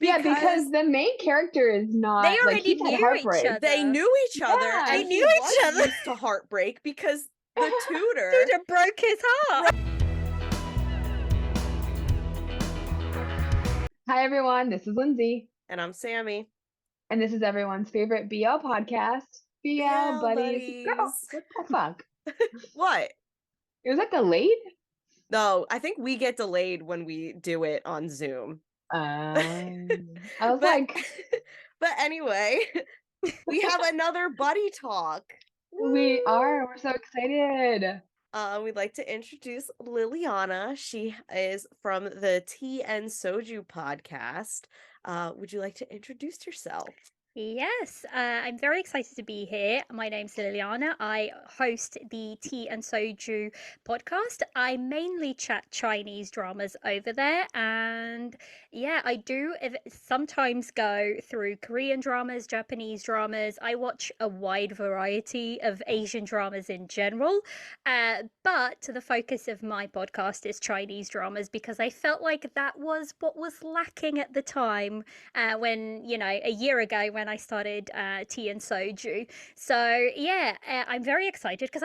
because the main character is not. They like, already he's had knew each heartbreak. other. They knew each other, Yeah. and They he knew each was other. used to heartbreak because the tutor. Tutor broke his heart. Hi, everyone. This is Lindsay. And I'm Sammy. And this is everyone's favorite BL podcast. BL Buddies. Girl, what the fuck? What? Was that delayed? No, I think we get delayed when we do it on Zoom. I was like... But anyway, we have another buddy talk. We are. We're so excited. We'd like to introduce Liliana. She is from the Tea and Soju podcast. Would you like to introduce yourself? Yes, I'm very excited to be here. My name's Liliana. I host the Tea and Soju podcast. I mainly chat Chinese dramas over there, and yeah, I do sometimes go through Korean dramas, Japanese dramas. I watch a wide variety of Asian dramas in general, but the focus of my podcast is Chinese dramas because I felt like that was what was lacking at the time when, a year ago when I started Tea and Soju. So yeah, I'm very excited because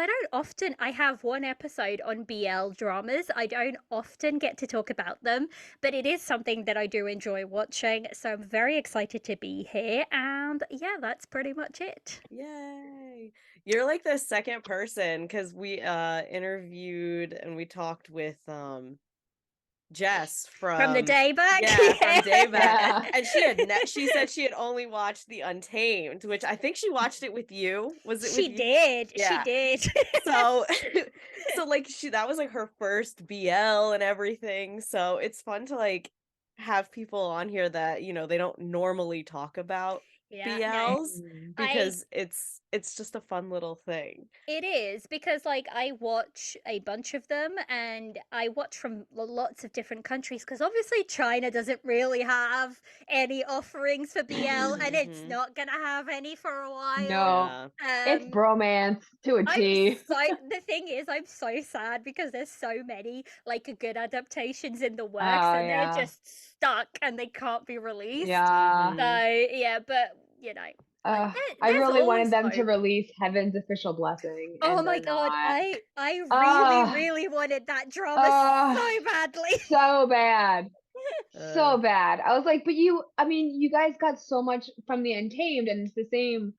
I have one episode on BL dramas. I don't often get to talk about them, but it is something that I do enjoy watching. So I'm very excited to be here. And yeah, that's pretty much it. Yay. You're like the second person because we interviewed and we talked with Jess from the day back. Yeah, from day back. Yeah. And she said she had only watched The Untamed, which I think she watched it with you. Was it She with you? did. Yeah. She did. So like that was like her first BL and everything. So it's fun to like have people on here that, they don't normally talk about BLs because it's just a fun little thing. It is because like I watch a bunch of them and I watch from lots of different countries because obviously China doesn't really have any offerings for BL and it's not gonna have any for a while. No, it's bromance to a T. The thing is, I'm so sad because there's so many like good adaptations in the works and they're just stuck and they can't be released. Yeah. So yeah, but I really wanted them to release Heaven's Official Blessing. Oh my god, I really wanted that drama so badly. So bad. So bad. I was like, but you guys got so much from The Untamed and it's the same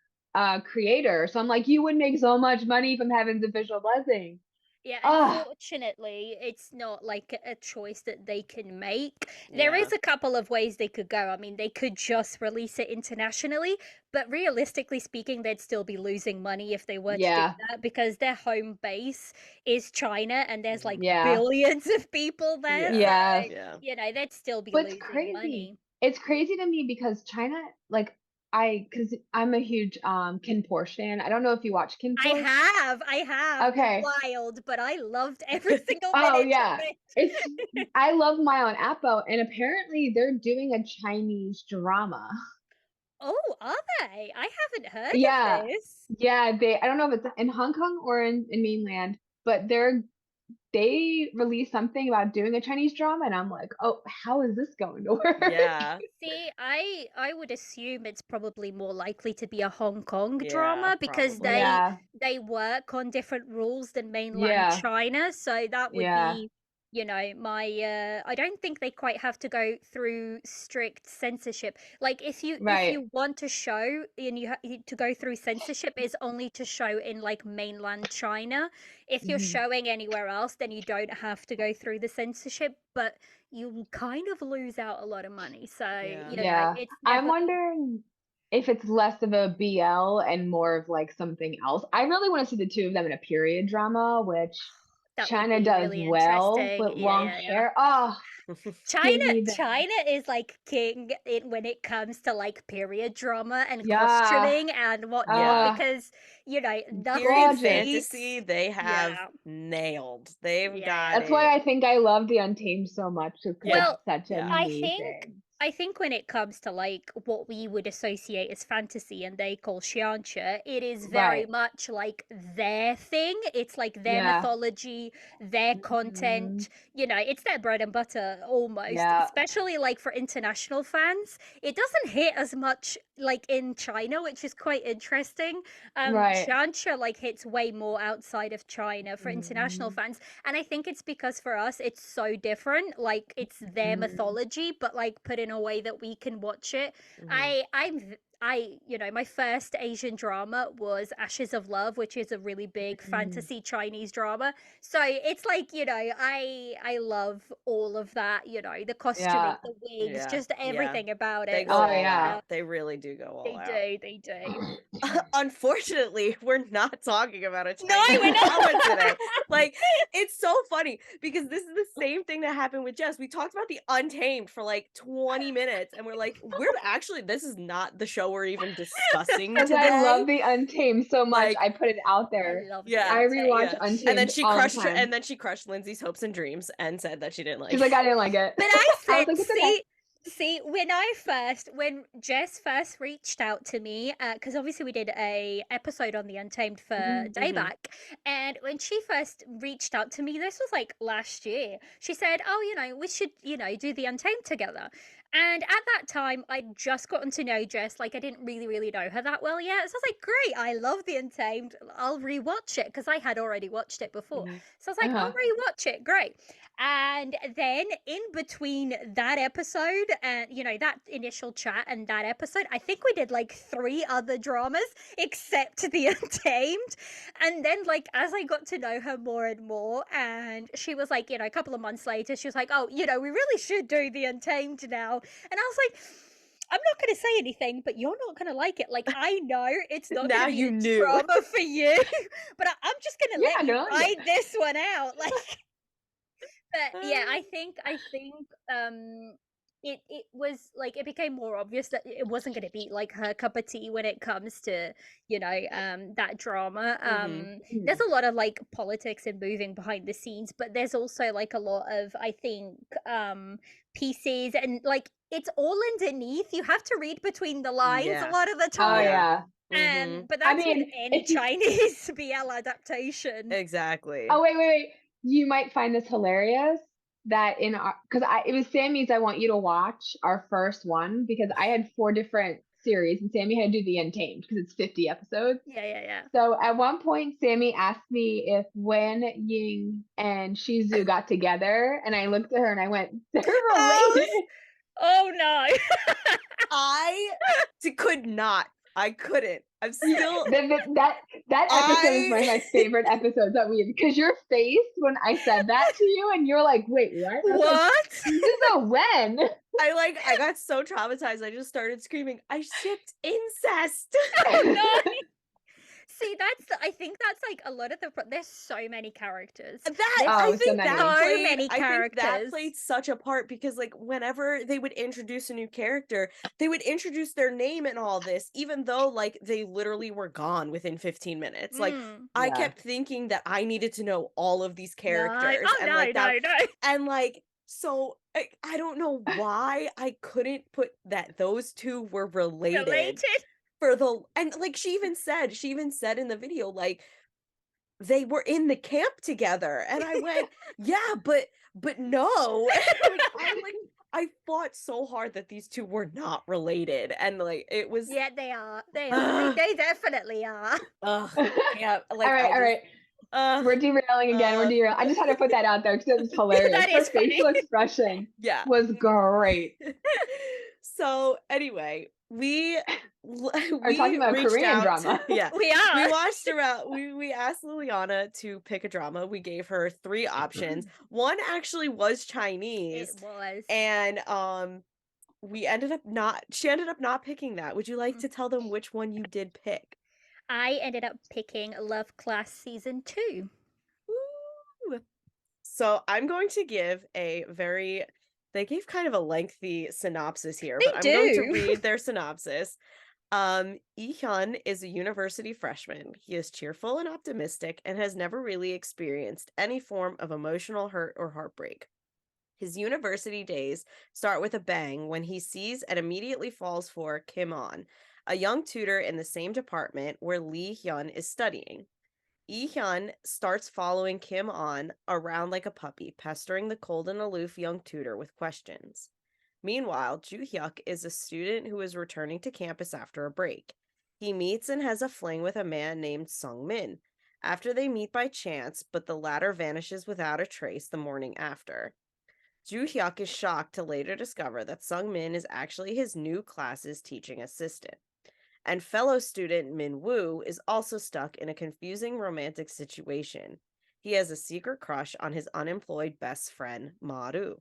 creator. So I'm like, you would make so much money from Heaven's Official Blessing. Yeah, unfortunately, it's not like a choice that they can make. There is a couple of ways they could go. I mean, they could just release it internationally, but realistically speaking, they'd still be losing money if they were to do that because their home base is China and there's like billions of people there. Yeah. So, they'd still be losing money. It's crazy to me because China, like, because I'm a huge KinPorsche fan. I don't know if you watch KinPorsche. I have. Okay. Wild, but I loved every single minute. Oh yeah, I love My Own Appo, and apparently they're doing a Chinese drama. Oh, are they? I haven't heard of this. Yeah, I don't know if it's in Hong Kong or in mainland, but they released something about doing a Chinese drama, and I'm like, oh, how is this going to work? Yeah. See, I would assume it's probably more likely to be a Hong Kong drama because they work on different rules than mainland China, so that would be I don't think they quite have to go through strict censorship. Like if you want to show and you to go through censorship is only to show in like mainland China. If you're showing anywhere else, then you don't have to go through the censorship, but you kind of lose out a lot of money. So I'm wondering if it's less of a BL and more of like something else. I really want to see the two of them in a period drama, which China does really well with long hair. Oh, China is like king when it comes to like period drama and costuming and whatnot because period fantasy they have nailed. They've got That's why I think I love The Untamed so much. Well, I I think when it comes to like what we would associate as fantasy and they call xianxia, it is very Right. much like their thing. It's like their Yeah. mythology, their Mhm. content. It's their bread and butter almost, Yeah. especially like for international fans. It doesn't hit as much like in China, which is quite interesting. Right. Xianxia like hits way more outside of China for international Mhm. fans. And I think it's because for us it's so different. Like it's their Mhm. mythology, but like put in a way that we can watch it. Mhm. I my first Asian drama was Ashes of Love, which is a really big Mm. fantasy Chinese drama. So it's like, I love all of that, the costuming, Yeah. the wigs, Yeah. just Yeah. everything about They it. go So Oh, all yeah. out. They really do go all they out. do, they do. Unfortunately, we're not talking about a No, Chinese we're drama not. today. Like, it's so funny because this is the same thing that happened with Jess. We talked about the Untamed for like 20 minutes, and we're like, this is not the show we're even discussing Because I today. love the Untamed so much, Like, I put it out I there. love the yeah, I rewatch Untamed. and then Untamed she all the crushed time. Lindsay's hopes and dreams and said that she didn't like She's like, I didn't like it. But I I was said, like, it's okay. see, when Jess first reached out to me, because obviously we did a episode on the Untamed for Mhm. Mhm. Dayback, and when she first reached out to me, this was like last year. She said, "Oh, we should, do the Untamed together." And at that time, I'd just gotten to know Jess. Like, I didn't really, really know her that well yet. So I was like, great, I love the Untamed. I'll rewatch it because I had already watched it before. Mhm. So I was like, I'll Uh-huh. rewatch it. Great. And then in between that episode and that initial chat and that episode, I think we did like 3 other dramas except the Untamed. And then like as I got to know her more and more, and she was like, a couple of months later, she was like, "Oh, we really should do the Untamed now." And I was like, I'm not going to say anything, but you're not going to like it. Like, I know it's not going Now to be you a knew. drama for you, but I'm just going to Yeah, let you no, yeah. ride this one out. Like, but yeah, I think it was like it became more obvious that it wasn't going to be like her cup of tea when it comes to that drama. Mhm. There's Mhm. a lot of like politics and moving behind the scenes, but there's also like a lot of, I think, pieces, and like it's all underneath. You have to read between the lines a Yeah. lot of the Oh, time. Yeah. yeah. Mhm. But I that's with mean, any if you Chinese BL adaptation. Exactly. oh, wait. You might find this hilarious that in our, because it was Sammy's I want you to watch our first one because I had 4 different series and Sammy had to do the Untamed because it's 50 episodes. Yeah, yeah, yeah. So at one point, Sammy asked me if Wen Ying and Shizu got together, and I looked at her and I went, "They're related." Oh no. Could not. I couldn't. I'm You, still that episode is one of I my favorite episodes that we because your face when I said that to you and you're like, "Wait, what?" I was like, What? "This is a Wen." I got so traumatized. I just started screaming, I shipped incest. Oh no. See, I think that's like a lot of there's so many characters. That There's Oh, so many. so many I think that characters. played such a part because like whenever they would introduce a new character, they would introduce their name and all this, even though like they literally were gone within 15 minutes. Like I Yeah. kept thinking that I needed to know all of these No. characters Oh and no, like that no, no. and like so I don't know why I couldn't put that those two were related Related. for the and like she even said in the video like they were in the camp together and I went yeah but no like I fought so hard that these two were not related and like it was Yeah, they are. They are. They definitely are. yeah All like right, I all just right. We're derailing again. We're uh derailing. I just had to put that out there because it was hilarious. That Her is facial funny. expression yeah was great. so anyway Are talking we about reached Korean out drama. yeah We are. we watched around we asked Liliana to pick a drama. We gave her 3 options. One actually was It Chinese was. and she ended up not picking that. Would you like Mm. to tell them which one you did pick? I ended up picking Love Class Season 2. Ooh. So I'm going to give they gave kind of a lengthy synopsis here, They but I'm going to do. read their synopsis. Lee-hyun is a university freshman. He is cheerful and optimistic and has never really experienced any form of emotional hurt or heartbreak. His university days start with a bang when he sees and immediately falls for Kim On, a young tutor in the same department where Lee Hyun is studying. Lee Hyun starts following Kim On around like a puppy, pestering the cold and aloof young tutor with questions. Meanwhile, Joo Hyuk is a student who is returning to campus after a break. He meets and has a fling with a man named Sung Min. After they meet by chance, but the latter vanishes without a trace the morning after. Joo Hyuk is shocked to later discover that Sung Min is actually his new class's teaching assistant. And fellow student Min Woo is also stuck in a confusing romantic situation. He has a secret crush on his unemployed best friend, Maru.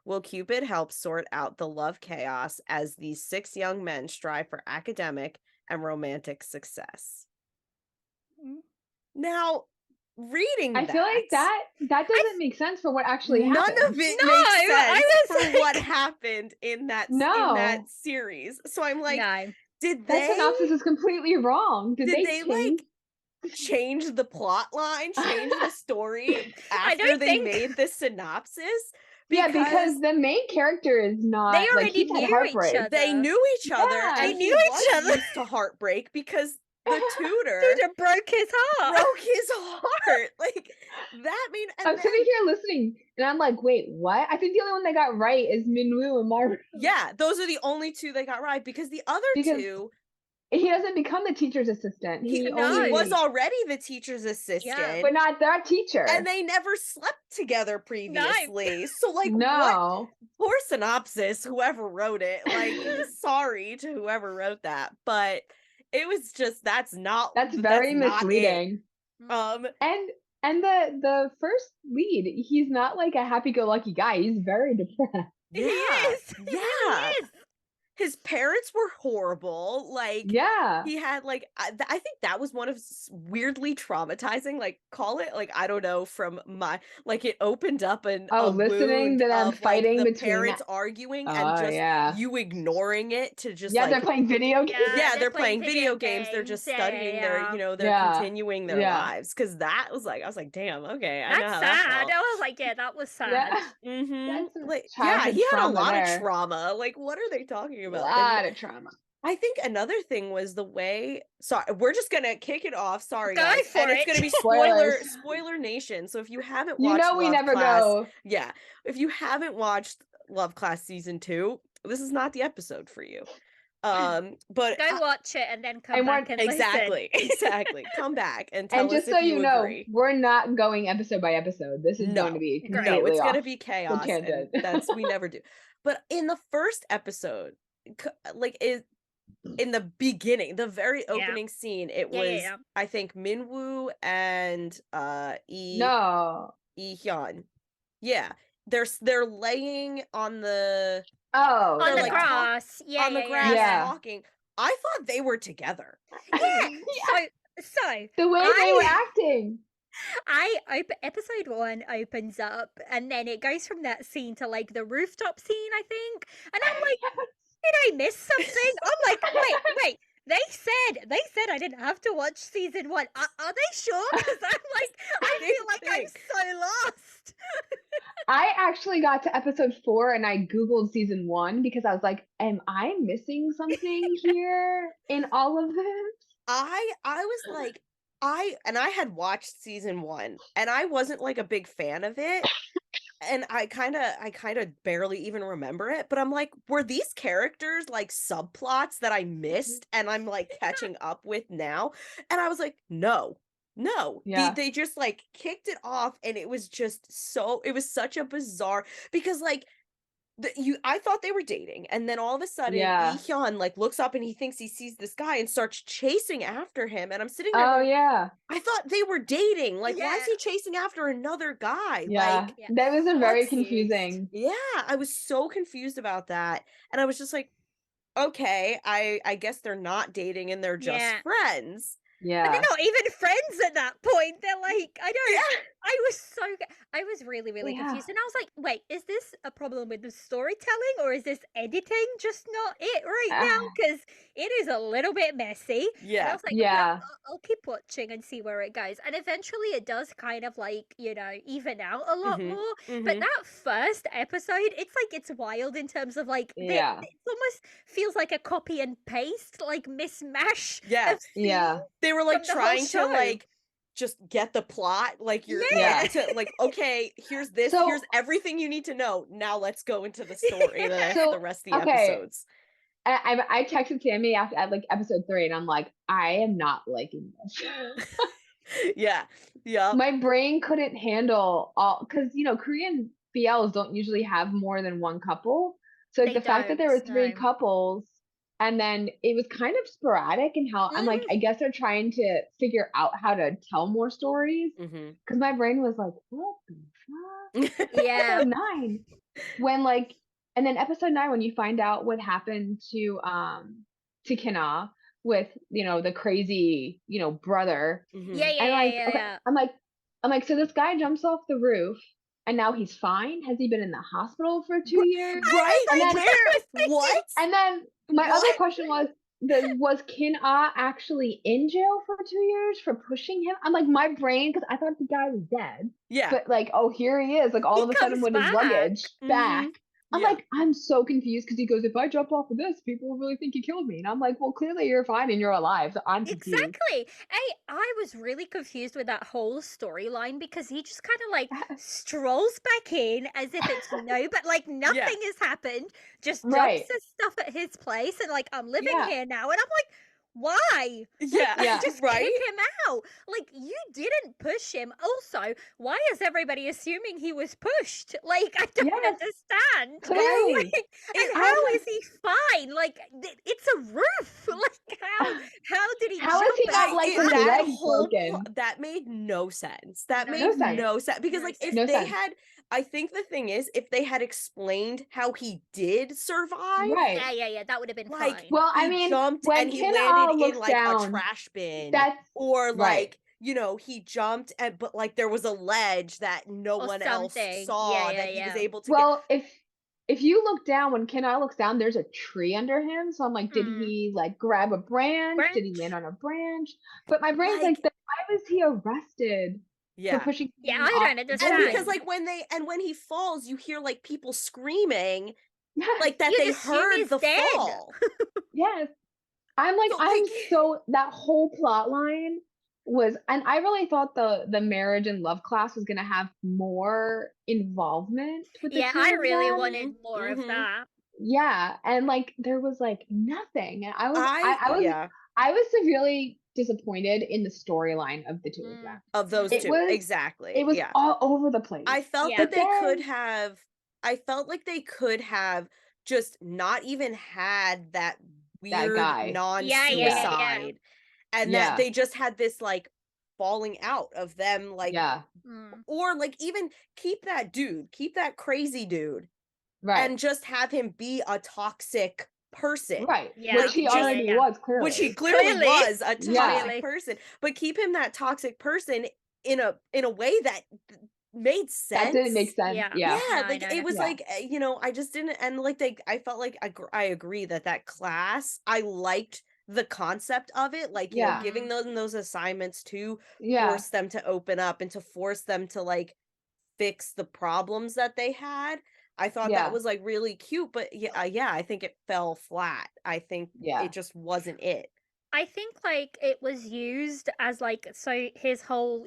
Will Cupid help sort out the love chaos as these 6 young men strive for academic and romantic success? Now, reading I feel like that doesn't make sense for what actually happened. None of it makes sense for what happened in that series. So I'm like, did that synopsis is completely wrong. Did they like change the plot line, change the story after they made the synopsis? Because the main character is not. They already knew each other. They knew each other, and they knew each other. Used to heartbreak because the tutor broke his heart. Like that mean. I'm sitting here listening, and I'm like, wait, what? I think the only one they got right is Minwoo and Maru. Yeah, those are the only 2 they got right because the other 2. He doesn't become the teacher's assistant. He was already the teacher's assistant, but not their teacher. And they never slept together previously. No. So, like, what? Poor synopsis, whoever wrote it. Like, sorry to whoever wrote that, but it was just that's very misleading. And the first lead, he's not like a happy-go-lucky guy. He's very depressed. He is. He really is. His parents were horrible. Like, he had like, I think that was one of weirdly traumatizing, like, call it like, I don't know, from my, like, it opened up listening to them fighting like, the between parents arguing and just you ignoring it to just like, they're playing video games. They're playing video games. They're just studying their, they're continuing their lives. Cause that was like, I was like, damn, okay, I know how sad. that felt. I was like, that was sad. Like, he had a lot of trauma. Like, what are they talking about? A lot of trauma. I think another thing was the way. Sorry, we're just gonna kick it off. Sorry, guys, and it's gonna be spoiler nation. So if you haven't watched, we never go. Yeah, if you haven't watched Love Class season 2, this is not the episode for you. But go watch it and then come back and exactly. Come back and tell us just so if you agree. We're not going episode by episode. This is going to be completely it's off. going to be chaos. And we never do. But in the first episode, like in the beginning, the very opening scene, it was I think Minwoo and Lee Hyun. Yeah, they're laying on the on the grass. On the grass talking. I thought they were together. So the way they were acting. Episode 1 opens up and then it goes from that scene to like the rooftop scene, I think. And I'm like, did I miss something? I'm like, wait. They said I didn't have to watch season 1. Are they sure? Because I'm like, I feel like I'm so lost. I actually got to episode 4 and I Googled season 1 because I was like, am I missing something here in all of this? I was like, I had watched season 1 and I wasn't like a big fan of it. And I kind of barely even remember it, but I'm like, were these characters like subplots that I missed and I'm like catching up with now? And I was like, no. They just like kicked it off and it was just it was such a bizarre, because like I thought they were dating, and then all of a sudden Lee Hyun like looks up and he thinks he sees this guy and starts chasing after him, and I'm sitting there I thought they were dating. Like, why is he chasing after another guy? Like, that was very confusing. I was so confused about that, and I was just like, okay, I guess they're not dating and they're just friends. But they're Yeah. not even friends at that point. They're like, I was really, really Yeah. confused. And I was like, wait, is this a problem with the storytelling or is this editing just not it right now? Because it is a little bit messy. And I was like, but Yeah. I'll keep watching and see where it goes. And eventually it does kind of like, even out a lot more. But that first episode, it's like, it's wild in terms of like, Yeah. it almost feels like a copy and paste, like mismash Yeah. of scenes. Yeah. They were like From the whole trying to show. like just get the plot, like you're Yeah. like to like, okay, here's this, So- here's everything you need to know. Now let's go into the story, the rest of the okay. episodes. I texted Tammy at like episode 3, and I'm like, I am not liking this. Yeah. Yeah. My brain couldn't handle all, because Korean BLs don't usually have more than one couple. So like, They the fact that there were don't, 3 no. couples, and then it was kind of sporadic in how I'm like, I guess they're trying to figure out how to tell more stories. Because my brain was like, what the fuck? Yeah. Episode 9, when like, and then episode 9 when you find out what happened to Kina with the crazy brother. Yeah, And like, yeah, okay, yeah. I'm like, so this guy jumps off the roof and now he's fine? Has he been in the hospital for 2 years? Right? And then, what? And then my other question was Kin Ah actually in jail for 2 years for pushing him? I'm like, my brain, because I thought the guy was dead. Yeah. But like, oh, here he is, like all of a sudden with his luggage back. I'm like, I'm so confused because he goes, if I jump off of this, people will really think he killed me. And I'm like, well, clearly you're fine and you're alive. So I'm confused. Exactly. I was really confused with that whole storyline because he just kind of like strolls back in as if it's but like nothing has happened. Just dumps his stuff at his place and like, I'm living here now. And I'm like, why? Yeah. Just kick him out. Like, you didn't push him. Also, why is everybody assuming he was pushed? Like, I don't understand. Right. Like, and how is he fine? Like, it's a roof. Like, how did he How jump is he not like his legs broken? That made no sense. That made No sense. no sense. Because like, if they had, I think the thing is, if they had explained how he did survive, yeah, that would have been like, fine. Well, I he mean, jumped when and he Kin landed Ah looks in like down, a trash bin, or like he jumped and but like there was a ledge that no one else saw that he was able to get. If you look down, when Kin Ah looks down, there's a tree under him. So I'm like, did he like grab a branch? Did he land on a branch? But my brain's like, why was he arrested? For pushing I don't understand. And because like when he falls, you hear like people screaming, like that they heard the fall. Yes. I'm like, that whole plot line was, and I really thought the marriage and love class was gonna have more involvement with the two I of really them. wanted more of that. Yeah, and like there was like nothing. And I was severely disappointed in the storyline of the two of them. Of those two, exactly. It was all over the place. I felt that they could have. I felt like they could have just not even had that weird non-suicide, and that they just had this like falling out of them, like or like even keep that crazy dude, and just have him be a toxic person, which he already was, clearly. Which he clearly was a toxic person, but keep him that toxic person in a way that made sense. That didn't make sense. Like it was like I just didn't, and like I felt like I agree that class, I liked the concept of it, like giving them those assignments to force them to open up and to force them to like fix the problems that they had. I thought that was like really cute, but I think it fell flat. I think it just wasn't it. I think like it was used as like, so his whole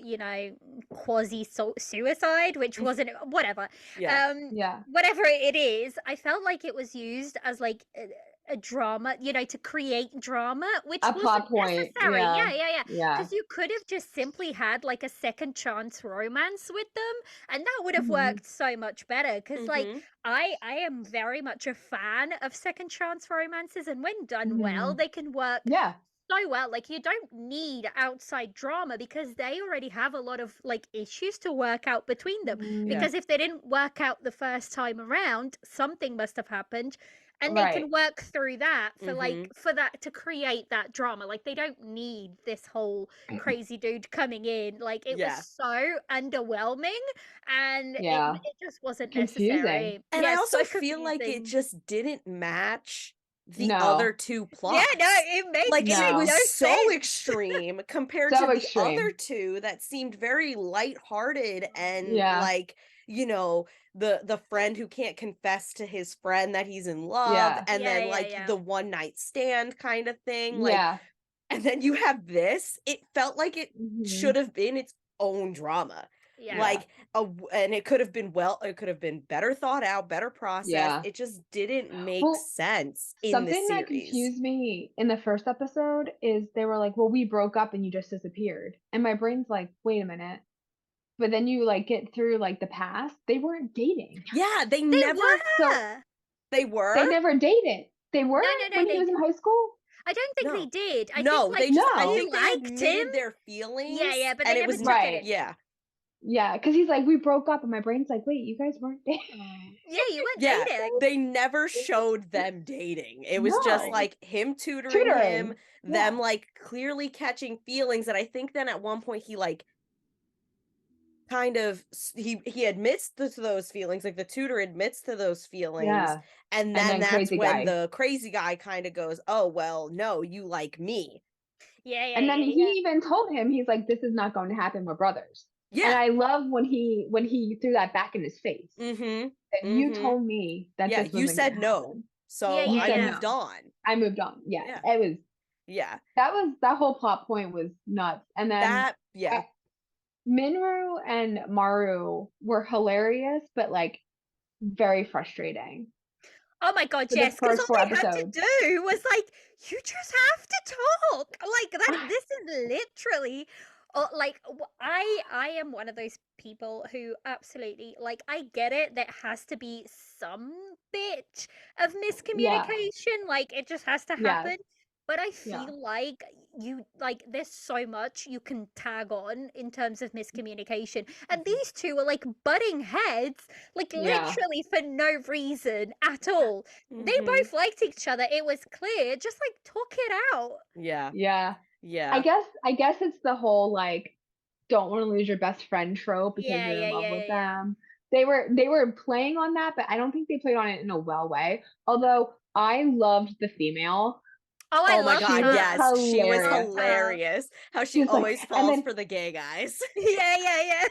quasi suicide, which wasn't whatever whatever it is, I felt like it was used as like a drama, to create drama, which a wasn't plot point. Necessary. Yeah. Because you could have just simply had like a second chance romance with them, and that would have worked so much better. Because like I am very much a fan of second chance romances, and when done well, they can work so well. Like, you don't need outside drama because they already have a lot of like issues to work out between them. Because if they didn't work out the first time around, something must have happened. and they can work through that for for that to create that drama. Like, they don't need this whole crazy dude coming in. Like, it was so underwhelming, and it just wasn't necessary. And I also feel like it just didn't match the other two plots. Yeah, no, it made it was no so sense. extreme compared to the other two that seemed very lighthearted and like, you know, the friend who can't confess to his friend that he's in love, and then like the one night stand kind of thing. Like, and then you have this. It felt like it should have been its own drama. Like, and it could have been better thought out, better processed. It just didn't make sense in the series. Something that confused me in the first episode is they were like, well, we broke up and you just disappeared. And my brain's like, wait a minute. But then you like get through like the past. They weren't dating. Yeah, they never were. They were? They never dated. They were when he was in high school? I don't think they did. I think they they liked admitted him. their feelings. Yeah, but they never took it. Yeah, because he's like, we broke up, and my brain's like, wait, you guys weren't dating. Yeah, you weren't dating. They never showed them dating. It was just like him tutoring him, them like clearly catching feelings. And I think then at one point he like kind of he admits to those feelings, like the tutor admits to those feelings, and then that's when the crazy guy kind of goes, oh well, no, you like me. And then he even told him, he's like, this is not going to happen, we're brothers. And I love when he threw that back in his face. You told me that this you said no, happen. so I moved on. I moved on. It was that whole plot point was nuts. And then Minru and Maru were hilarious, but like very frustrating. Oh my god, yes, because all they had to do was like, you just have to talk. Like that. This is literally like, I am one of those people who absolutely, like, I get it, there has to be some bit of miscommunication, like it just has to happen, but I feel like there's so much you can tag on in terms of miscommunication, and these two are like butting heads, like literally for no reason at all. They both liked each other, it was clear, just like talk it out. I guess it's the whole like, don't want to lose your best friend trope because you're in love with them. They were playing on that, but I don't think they played on it in a well way. Although I loved the female. Oh my god, her. yes. She was hilarious. How she always falls for the gay guys. Yeah.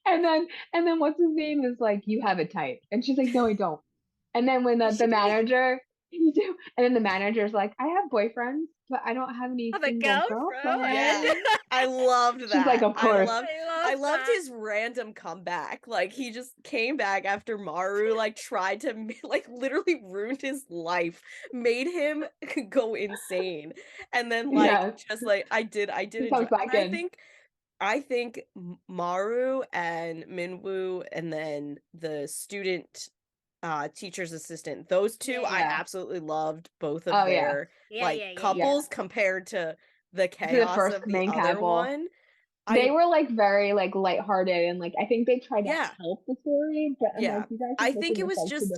And then what's his name is like, you have a type. And she's like, no, I don't. And then when the manager, you do, and then the manager's like, I have boyfriends, but I don't have any single girlfriends. Yeah, I loved that. She's like, of course. I loved his random comeback. Like, he just came back after Maru like tried to like literally ruined his life, made him go insane, and then like just like I did enjoy. I think Maru and Minwoo, and then the student teacher's assistant, those two I absolutely loved, both of their couples compared to the chaos of the other one. They were like very like lighthearted, and like I think they tried to help the story, but I'm like, you guys I think it was just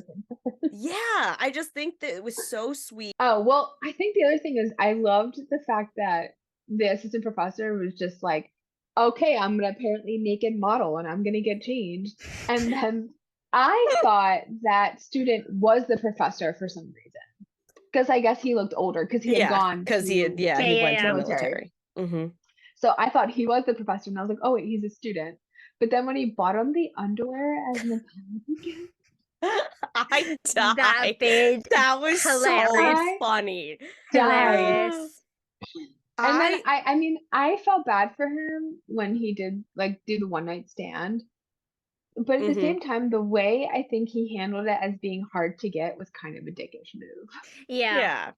I just think that it was so sweet. Oh well, I think the other thing is I loved the fact that the assistant professor was just like, okay, I'm gonna apparently naked model and I'm gonna get changed, and then I thought that student was the professor for some reason, because I guess he looked older because he had gone he went to the military. So I thought he was the professor, and I was like, oh wait, he's a student. But then when he bought him the underwear as an apology, I died. That was hilarious. So funny. Hilarious. And then I mean, I felt bad for him when he did like do the one night stand. But at the same time, the way I think he handled it as being hard to get was kind of a dickish move. Yeah.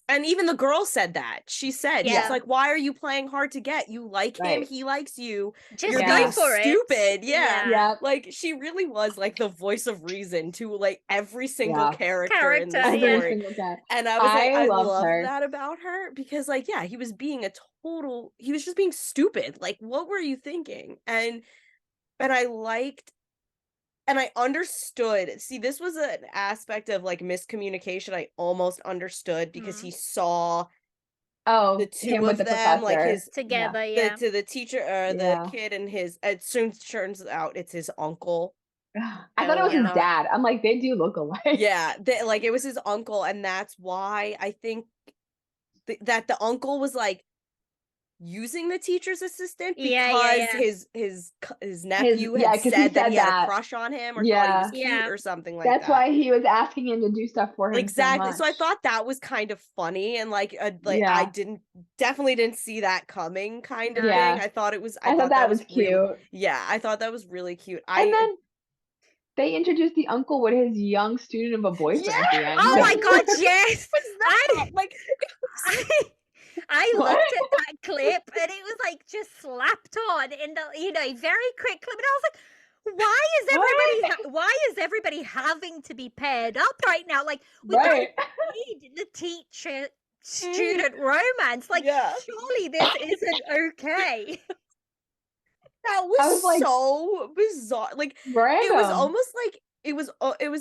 And even the girl said that. She said, she's like, why are you playing hard to get? You like him, he likes you. Just go for stupid. Yeah. Like, she really was like the voice of reason to like every single character in the story. And I was like, I love that about her, because like, he was being he was just being stupid. Like, what were you thinking? And I liked and I understood. See, this was an aspect of like miscommunication I almost understood because he saw the two him with of the them, like professor. his together, yeah. the teacher or the Yeah. kid and his. It soon turns out it's his uncle I and thought it was his whatnot. dad. I'm like, they do look alike. Yeah, like it was his uncle, and that's why I think that the uncle was like using the teacher's assistant because his nephew had Because he said that said he had a that. crush on him or thought he was Yeah. cute or something like That's that. why he was asking him to do stuff for him so Exactly. much. So I thought that was kind of funny and like I Yeah. definitely didn't see that coming kind of No. thing. Yeah. I thought it was I thought that was really cute. yeah, I thought that was really cute. And then they introduced the uncle with his young student of a boyfriend at the end. Oh my god, yes. like I What? looked at that clip and it was like just slapped on in the very quick clip, and I was like, why is everybody having to be paired up right now? Like, we don't need the teacher student romance. Like, surely this isn't okay. That was like, so bizarre. Like random. it was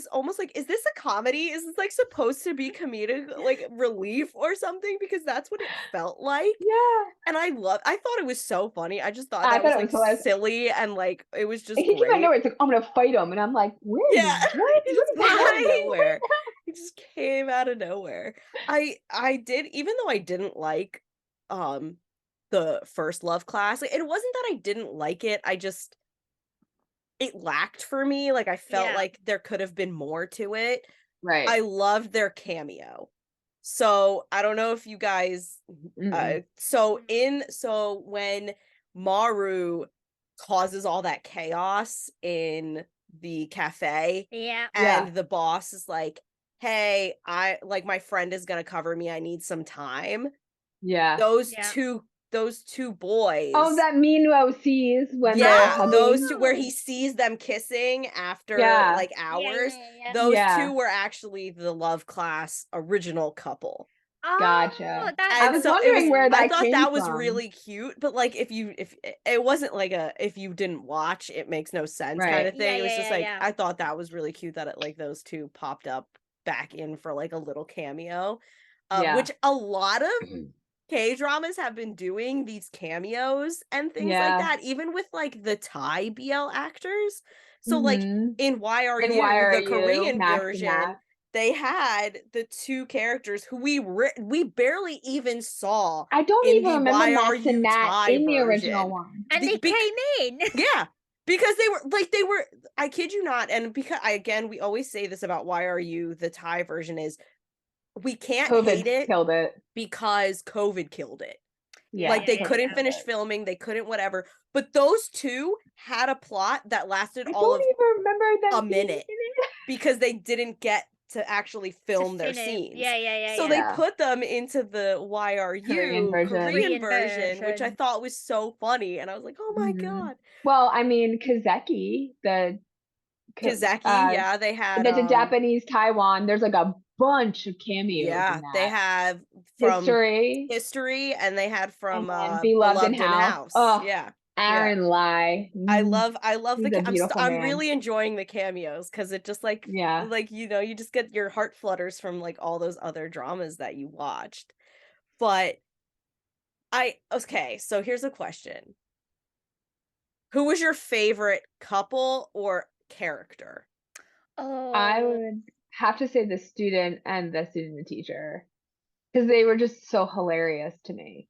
almost like, is this a comedy? Is this like supposed to be comedic like relief or something? Because that's what it felt like. Yeah. And I thought it was so funny. I just thought I that was thought it like was silly and like it was just he came out of great. nowhere. It's like, I'm gonna fight him, and I'm like, where? Yeah, What? he just came out of nowhere. He just came out of nowhere. I did, even though I didn't like the first love class. Like, it wasn't that I didn't like it. It lacked for me. Like I felt like there could have been more to it. Right. I loved their cameo. So I don't know if you guys so when Maru causes all that chaos in the cafe and the boss is like, hey, my friend is gonna cover me, I need some time. Yeah. Those two boys. Oh, that mean OCs when they're hugging. Those two where he sees them kissing after like hours. Those two were actually the love class original couple. Gotcha. I was wondering where that came from. I thought that was really cute, but like if it wasn't like if you didn't watch, it makes no sense kind of thing. It was just like I thought that was really cute that like those two popped up back in for like a little cameo. Which a lot of K-dramas have been doing these cameos and things like that, even with like the Thai BL actors. So like in Why Are You, the Korean version, they had the two characters who we barely even saw. I don't even remember Max and Nat Thai in the version. original one. And they came in. Yeah. Because they were, I kid you not, and because we always say this about Why Are You, the Thai version is we can't hate it, killed it because COVID killed it. Yeah, like they couldn't finish filming, they couldn't whatever. But those two had a plot that lasted all of a minute because they didn't get to actually film their scenes. So they put them into the Why Are You Korean version, which I thought was so funny, and I was like, oh my god. Well, I mean, Kazeki, they had the Japanese Taiwan. There's like a bunch of cameos. Yeah, in that. they have from history, and they had from Beloved in House. Oh, yeah, Aaron Lai. I love I'm really enjoying the cameos because it just like you just get your heart flutters from like all those other dramas that you watched. But so here's a question. Who was your favorite couple or character? I would have to say the student and the student teacher, because they were just so hilarious to me.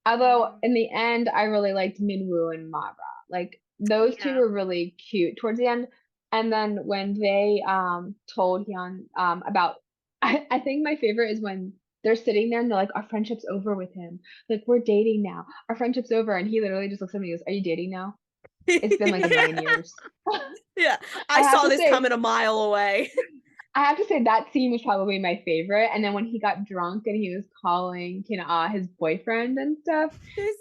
Although in the end, I really liked Minwoo and Mara. Like those two were really cute towards the end. And then when they told Hyun about, I think my favorite is when they're sitting there and they're like, our friendship's over with him. Like, we're dating now. Our friendship's over. And he literally just looks at me and goes, are you dating now? It's been like a million years. Yeah, I saw this coming a mile away. I have to say that scene was probably my favorite. And then when he got drunk and he was calling Kina his boyfriend and stuff,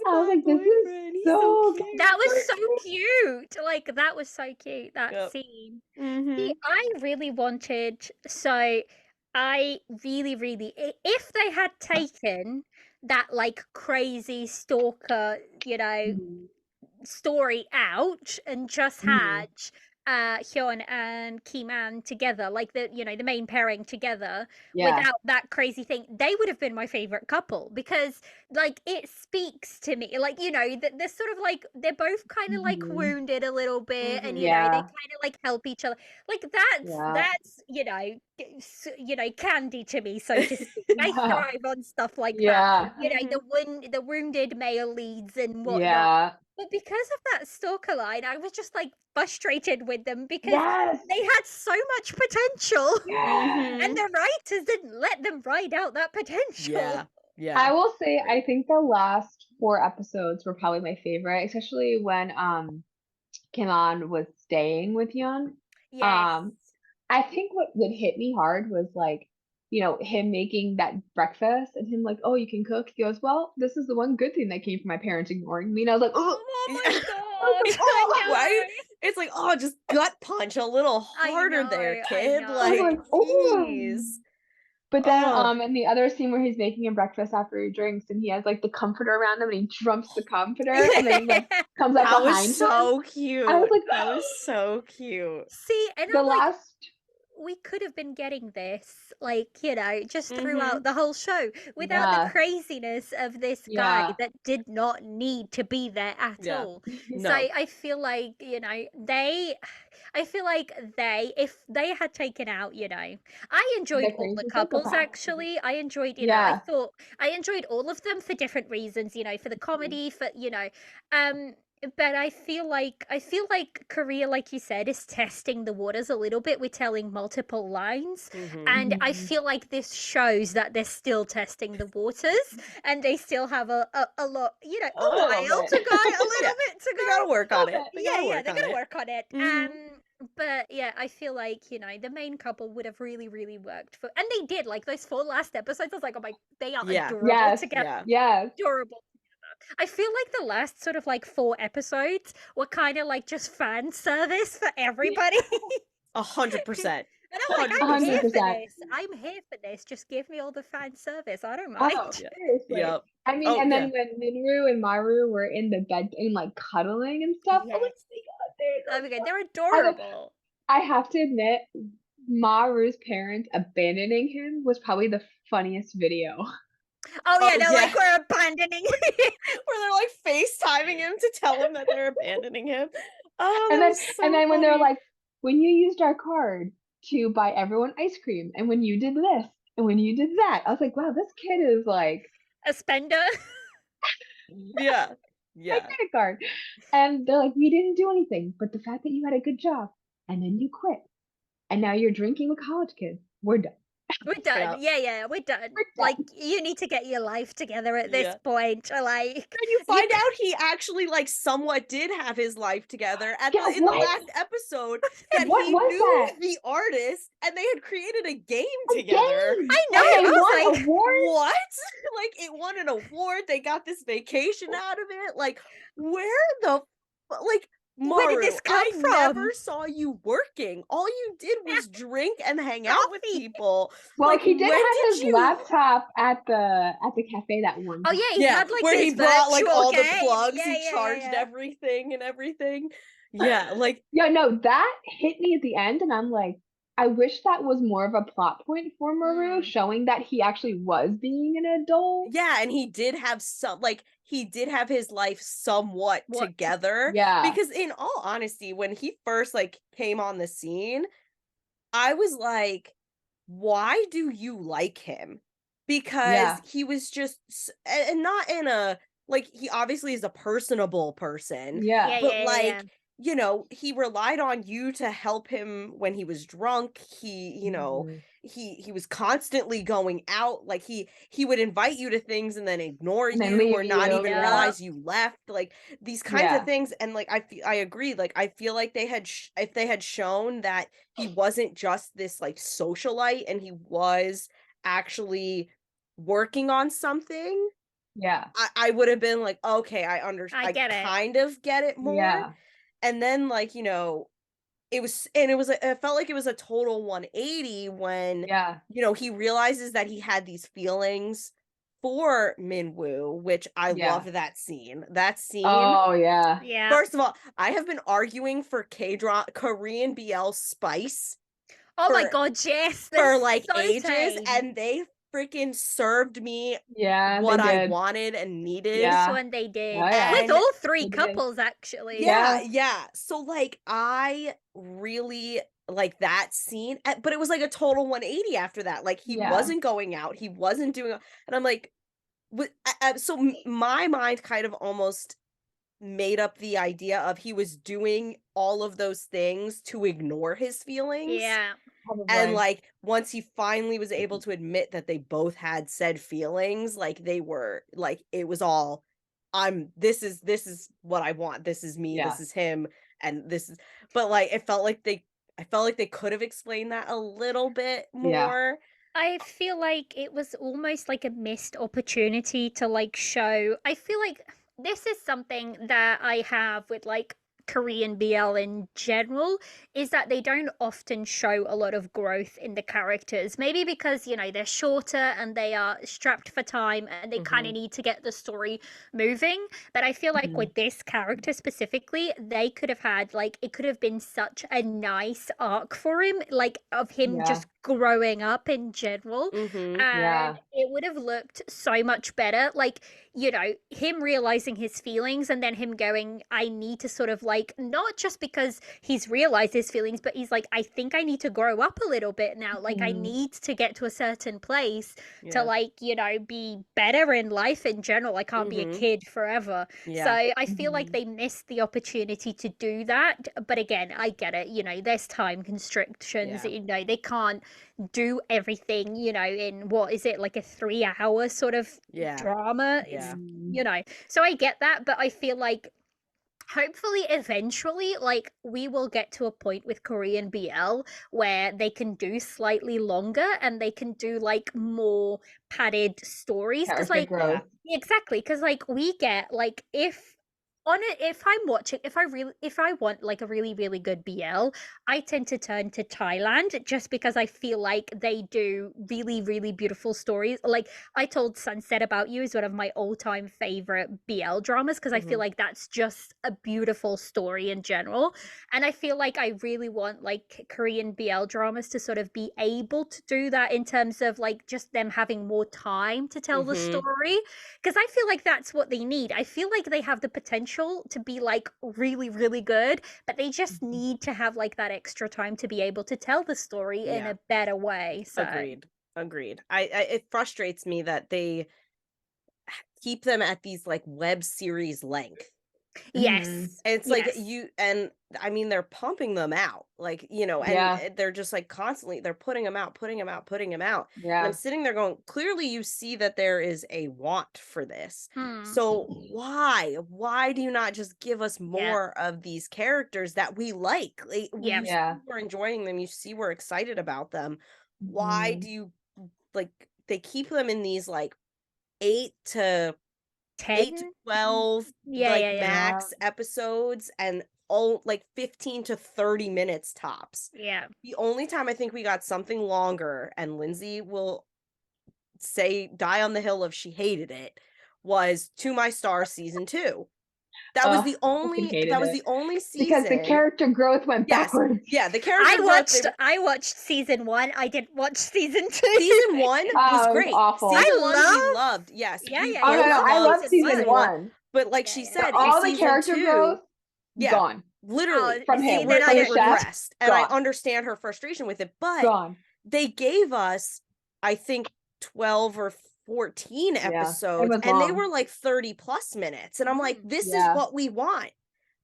I was like, this is so cute. That was so cute. Like, that was so cute, that scene. See, I really wanted, I really, really, if they had taken that, like, crazy stalker, story out and just had Hyun and Ki-man together, like the main pairing together, Yeah. without that crazy thing, they would have been my favorite couple, because like it speaks to me, like they're sort of like, they're both kind of like Mhm. wounded a little bit, and they Yeah. kind of like help each other. Like that's Yeah. candy to me, so to speak. I thrive on stuff like that. Yeah. The wounded male leads and whatnot. Yeah. But because of that stalker line, I was just like frustrated with them, because Yes. they had so much potential, Yes. and the writers didn't let them ride out that potential. Yeah. I will say, I think the last 4 episodes were probably my favorite, especially when Kim-an was staying with Yeon. Yes. I think what hit me hard was like, him making that breakfast and him like, oh, you can cook. He goes, well, this is the one good thing that came from my parents ignoring me. And I was like, oh my god, oh, right? It's like, oh, just gut punch a little harder there, kid. Like, jeez. But then in the other scene where he's making him breakfast after he drinks, and he has like the comforter around him and he jumps the comforter and then he like comes up behind him. That was so cute. I was like, that was so cute. See, and the I'm like, last we could have been getting this, like, just throughout the whole show, without the craziness of this guy that did not need to be there at all. No. So I feel like, if they had taken out, I enjoyed all the couples, actually. I enjoyed, I thought I enjoyed all of them for different reasons, for the comedy, for, but I feel like Korea, like you said, is testing the waters a little bit with telling multiple lines, and I feel like this shows that they're still testing the waters, and they still have a lot, a while to go, a little bit to go. They gotta work on it. They're gonna work on it. But yeah, I feel like the main couple would have really, really worked for, and they did. Like those 4 last episodes, I was like, oh my, they are adorable together. Yes. Adorable. I feel like the last sort of like 4 episodes were kind of like just fan service for everybody. 100%. And I'm like, I'm 100%. here for this. I'm here for this. Just give me all the fan service. I don't mind. Oh, seriously. Yep. I mean, and then when Minru and Maru were in the bed and like cuddling and stuff, Yes. oh my god, they're adorable. I have to admit, Maru's parents abandoning him was probably the funniest video. Oh yeah, they're like, we're abandoning him. Where they're like FaceTiming him to tell him that they're abandoning him. Oh, and then funny. when they're like, when you used our card to buy everyone ice cream, and when you did this, and when you did that, I was like, wow, this kid is like a spender. Yeah. My credit card. And they're like, we didn't do anything, but the fact that you had a good job, and then you quit, and now you're drinking with college kids, we're done. We're done. Yeah, we're done. Like, you need to get your life together at this point. Like, and you find out he actually like somewhat did have his life together in the last episode. That he knew the artist, and they had created a game together. I know. They won an award. What? Like, it won an award. They got this vacation out of it. Like, where the like? Maru, where did this come from? I never saw you working. All you did was drink and hang out with people. Well, like, he did have his laptop at the cafe that one time. Oh yeah, he had like where this he brought like all game. the plugs. Yeah, he charged everything and everything. Yeah, like no, that hit me at the end, and I'm like, I wish that was more of a plot point for Maru, showing that he actually was being an adult. Yeah, and he did have his life somewhat together. Yeah. Because in all honesty, when he first like came on the scene, I was like, why do you like him? Because he was just, and not in a, like, he obviously is a personable person. Yeah. But like, he relied on you to help him when he was drunk. He, he was constantly going out. Like he would invite you to things and then ignore you or not even realize you left. Like these kinds of things. And like, I agree. Like, I feel like if they had shown that he wasn't just this like socialite and he was actually working on something. Yeah. I would have been like, okay, I understand. I get it. Kind of get it more. Yeah. And then like, it felt like it was a total 180 when, he realizes that he had these feelings before Minwoo, which I loved that scene. That scene. Oh yeah. Yeah. First of all, I have been arguing for Korean BL spice. Oh my god, yes. For like so ages, tame. and they freaking served me what I wanted and needed. This one they did. Oh, yeah. With all three couples, actually. Yeah. So like I really like that scene, but it was like a total 180 after that. Like he wasn't going out, he wasn't doing, and I'm like, so my mind kind of almost made up the idea of he was doing all of those things to ignore his feelings. Yeah. Probably. And like once he finally was able to admit that they both had said feelings, like they were like, it was all, this is what I want, this is me, this is him, and this is, but like I felt like they could have explained that a little bit more. I feel like it was almost like a missed opportunity to like show. I feel like this is something that I have with like Korean BL in general, is that they don't often show a lot of growth in the characters. Maybe because, you know, they're shorter and they are strapped for time and they kind of need to get the story moving. But I feel like with this character specifically, they could have had like, it could have been such a nice arc for him, like of him just growing up in general. And it would have looked so much better. Like, you know, him realizing his feelings and then him going, I need to sort of like, not just because he's realized his feelings, but he's like, I think I need to grow up a little bit now. Like, I need to get to a certain place to like, you know, be better in life in general. I can't be a kid forever. So I feel like they missed the opportunity to do that. But again, I get it. You know, there's time constrictions. You know, they can't do everything, you know, in what is it, like a 3-hour sort of drama. It's, you know, so I get that, but I feel like hopefully eventually like we will get to a point with Korean BL where they can do slightly longer and they can do like more padded stories, because like exactly, because like we get like if I'm watching, if I want like a really, really good BL, I tend to turn to Thailand just because I feel like they do really, really beautiful stories. Like I told Sunset About You is one of my all-time favorite BL dramas because I feel like that's just a beautiful story in general. And I feel like I really want like Korean BL dramas to sort of be able to do that in terms of like just them having more time to tell the story, because I feel like that's what they need. I feel like they have the potential to be like really, really good, but they just need to have like that extra time to be able to tell the story in a better way. So agreed. I it frustrates me that they keep them at these like web series length. Yes. It's like and I mean, they're pumping them out, like, you know, and they're just like constantly, they're putting them out. And I'm sitting there going, clearly you see that there is a want for this. So why do you not just give us more of these characters that we like? Like, you see we're enjoying them, you see we're excited about them. Why do you like, they keep them in these like 8 to 12 max episodes, and all like 15 to 30 minutes tops. The only time I think we got something longer, and Lindsay will say die on the hill if she hated it, was To My Star season 2. That was the only season because the character growth went backwards. The character I watched season 1. I didn't watch season 2. Season 1 was great. Awful. Season 1 we loved. Yes. I loved season 1. But like she said, all the character growth gone. Literally from him. Then I regressed, and I understand her frustration with it, but they gave us, I think, 12 or 14 episodes, and they were like 30 plus minutes, and I'm like, this is what we want.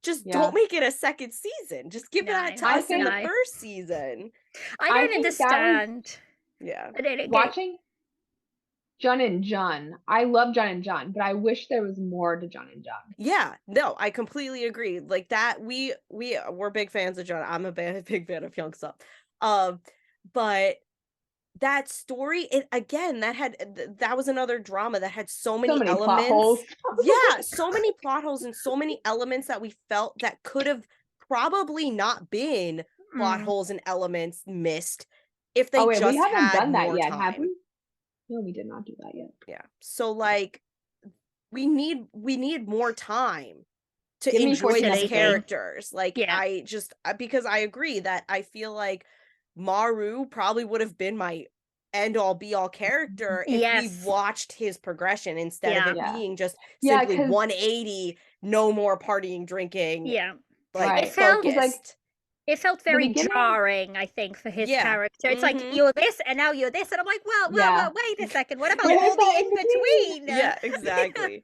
Just don't make it a second season. Just give that to us in the first season. I don't understand. Watching Jun and Jun. I love Jun and Jun, but I wish there was more to Jun and Jun. Yeah, no, I completely agree. Like that, we're big fans of Jun. I'm a big fan of Hyung Suk. But that story, that was another drama that had so many elements. Plot holes. So many plot holes and so many elements that we felt that could have probably not been plot holes and elements missed if they just we haven't had done that more yet, time. have we? No, we did not do that yet. Yeah. So like we need more time to Give me enjoy 14 these episodes. characters. Like Yeah. because I agree that I feel like Maru probably would have been my end all be all character if we watched his progression instead of it being just simply 180, no more partying, drinking. Yeah. Like it felt focused. like it felt very jarring, I think, for his character. It's like, you're this and now you're this, and I'm like, well, wait a second, what about all the in between? Yeah, exactly.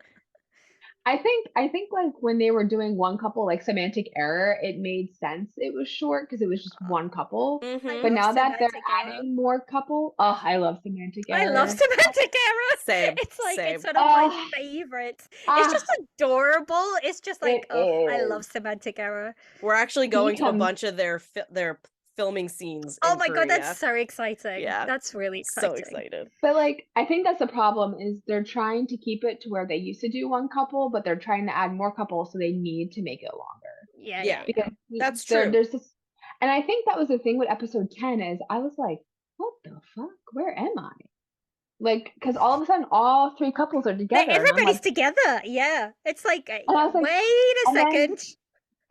I think like when they were doing one couple, like Semantic Error, it made sense. It was short because it was just one couple. But now that they're adding more couple, I love Semantic Error. I love Semantic Error. Same. It's like it's one of my favorites. It's just adorable. It's just like, I love Semantic Error. We're actually going to a bunch of their filming scenes. Oh my god, that's so exciting. Yeah, that's really exciting. So excited. But like, I think that's the problem is they're trying to keep it to where they used to do one couple, but they're trying to add more couples, so they need to make it longer. Yeah. Because that's true. There's this, and I think that was the thing with episode 10 is I was like, what the fuck? Where am I? Like, because all of a sudden, all 3 couples are together. Everybody's together. Yeah, it's like, wait a second.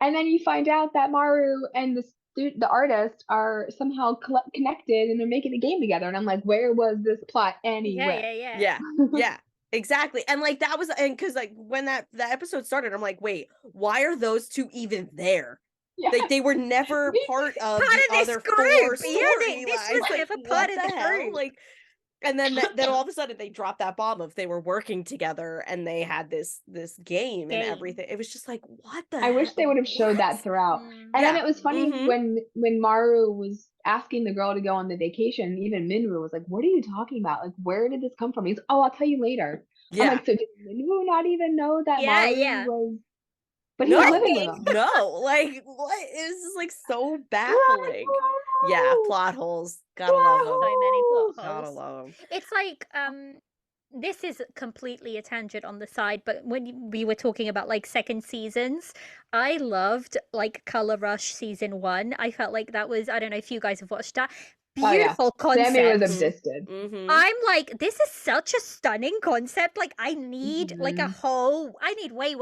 And then you find out that Maru and the artist are somehow connected and they're making a game together. And I'm like, where was this plot anyway? Yeah, exactly. And like that was, and because like when that episode started, I'm like, wait, why are those 2 even there? Yeah. Like they were never part of the other group. 4 storylines. This was never part of the group. Like, and then then all of a sudden they dropped that bomb of they were working together and they had this game and everything. It was just like, what the I wish they would have showed that throughout. And then it was funny when Maru was asking the girl to go on the vacation, even Minwoo was like, what are you talking about? Like, where did this come from? He's, I'll tell you later. I'm like, so did Minwoo not even know that Maru was... But he's living with them. No, like, what? It was just like so baffling. Yeah, plot holes. Gotta love them. So many plot holes. Gotta love them. It's like, this is completely a tangent on the side, but when we were talking about like second seasons, I loved like Color Rush season 1. I felt like that was, I don't know if you guys have watched that. Beautiful concept. Sammy was existed. I'm like, this is such a stunning concept. Like, I need like I need way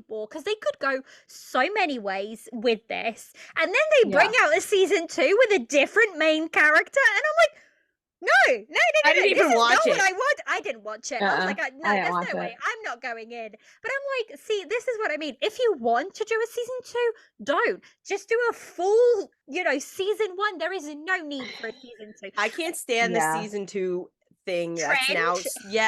more, because they could go so many ways with this. And then they bring out a season 2 with a different main character, and I'm like, no. I didn't even watch it. What I want. I didn't watch it. I was like, no, there's no way. I'm not going in. But I'm like, see, this is what I mean. If you want to do a season 2, don't. Just do a full, season 1. There is no need for a season 2. I can't stand the season 2 thing that's now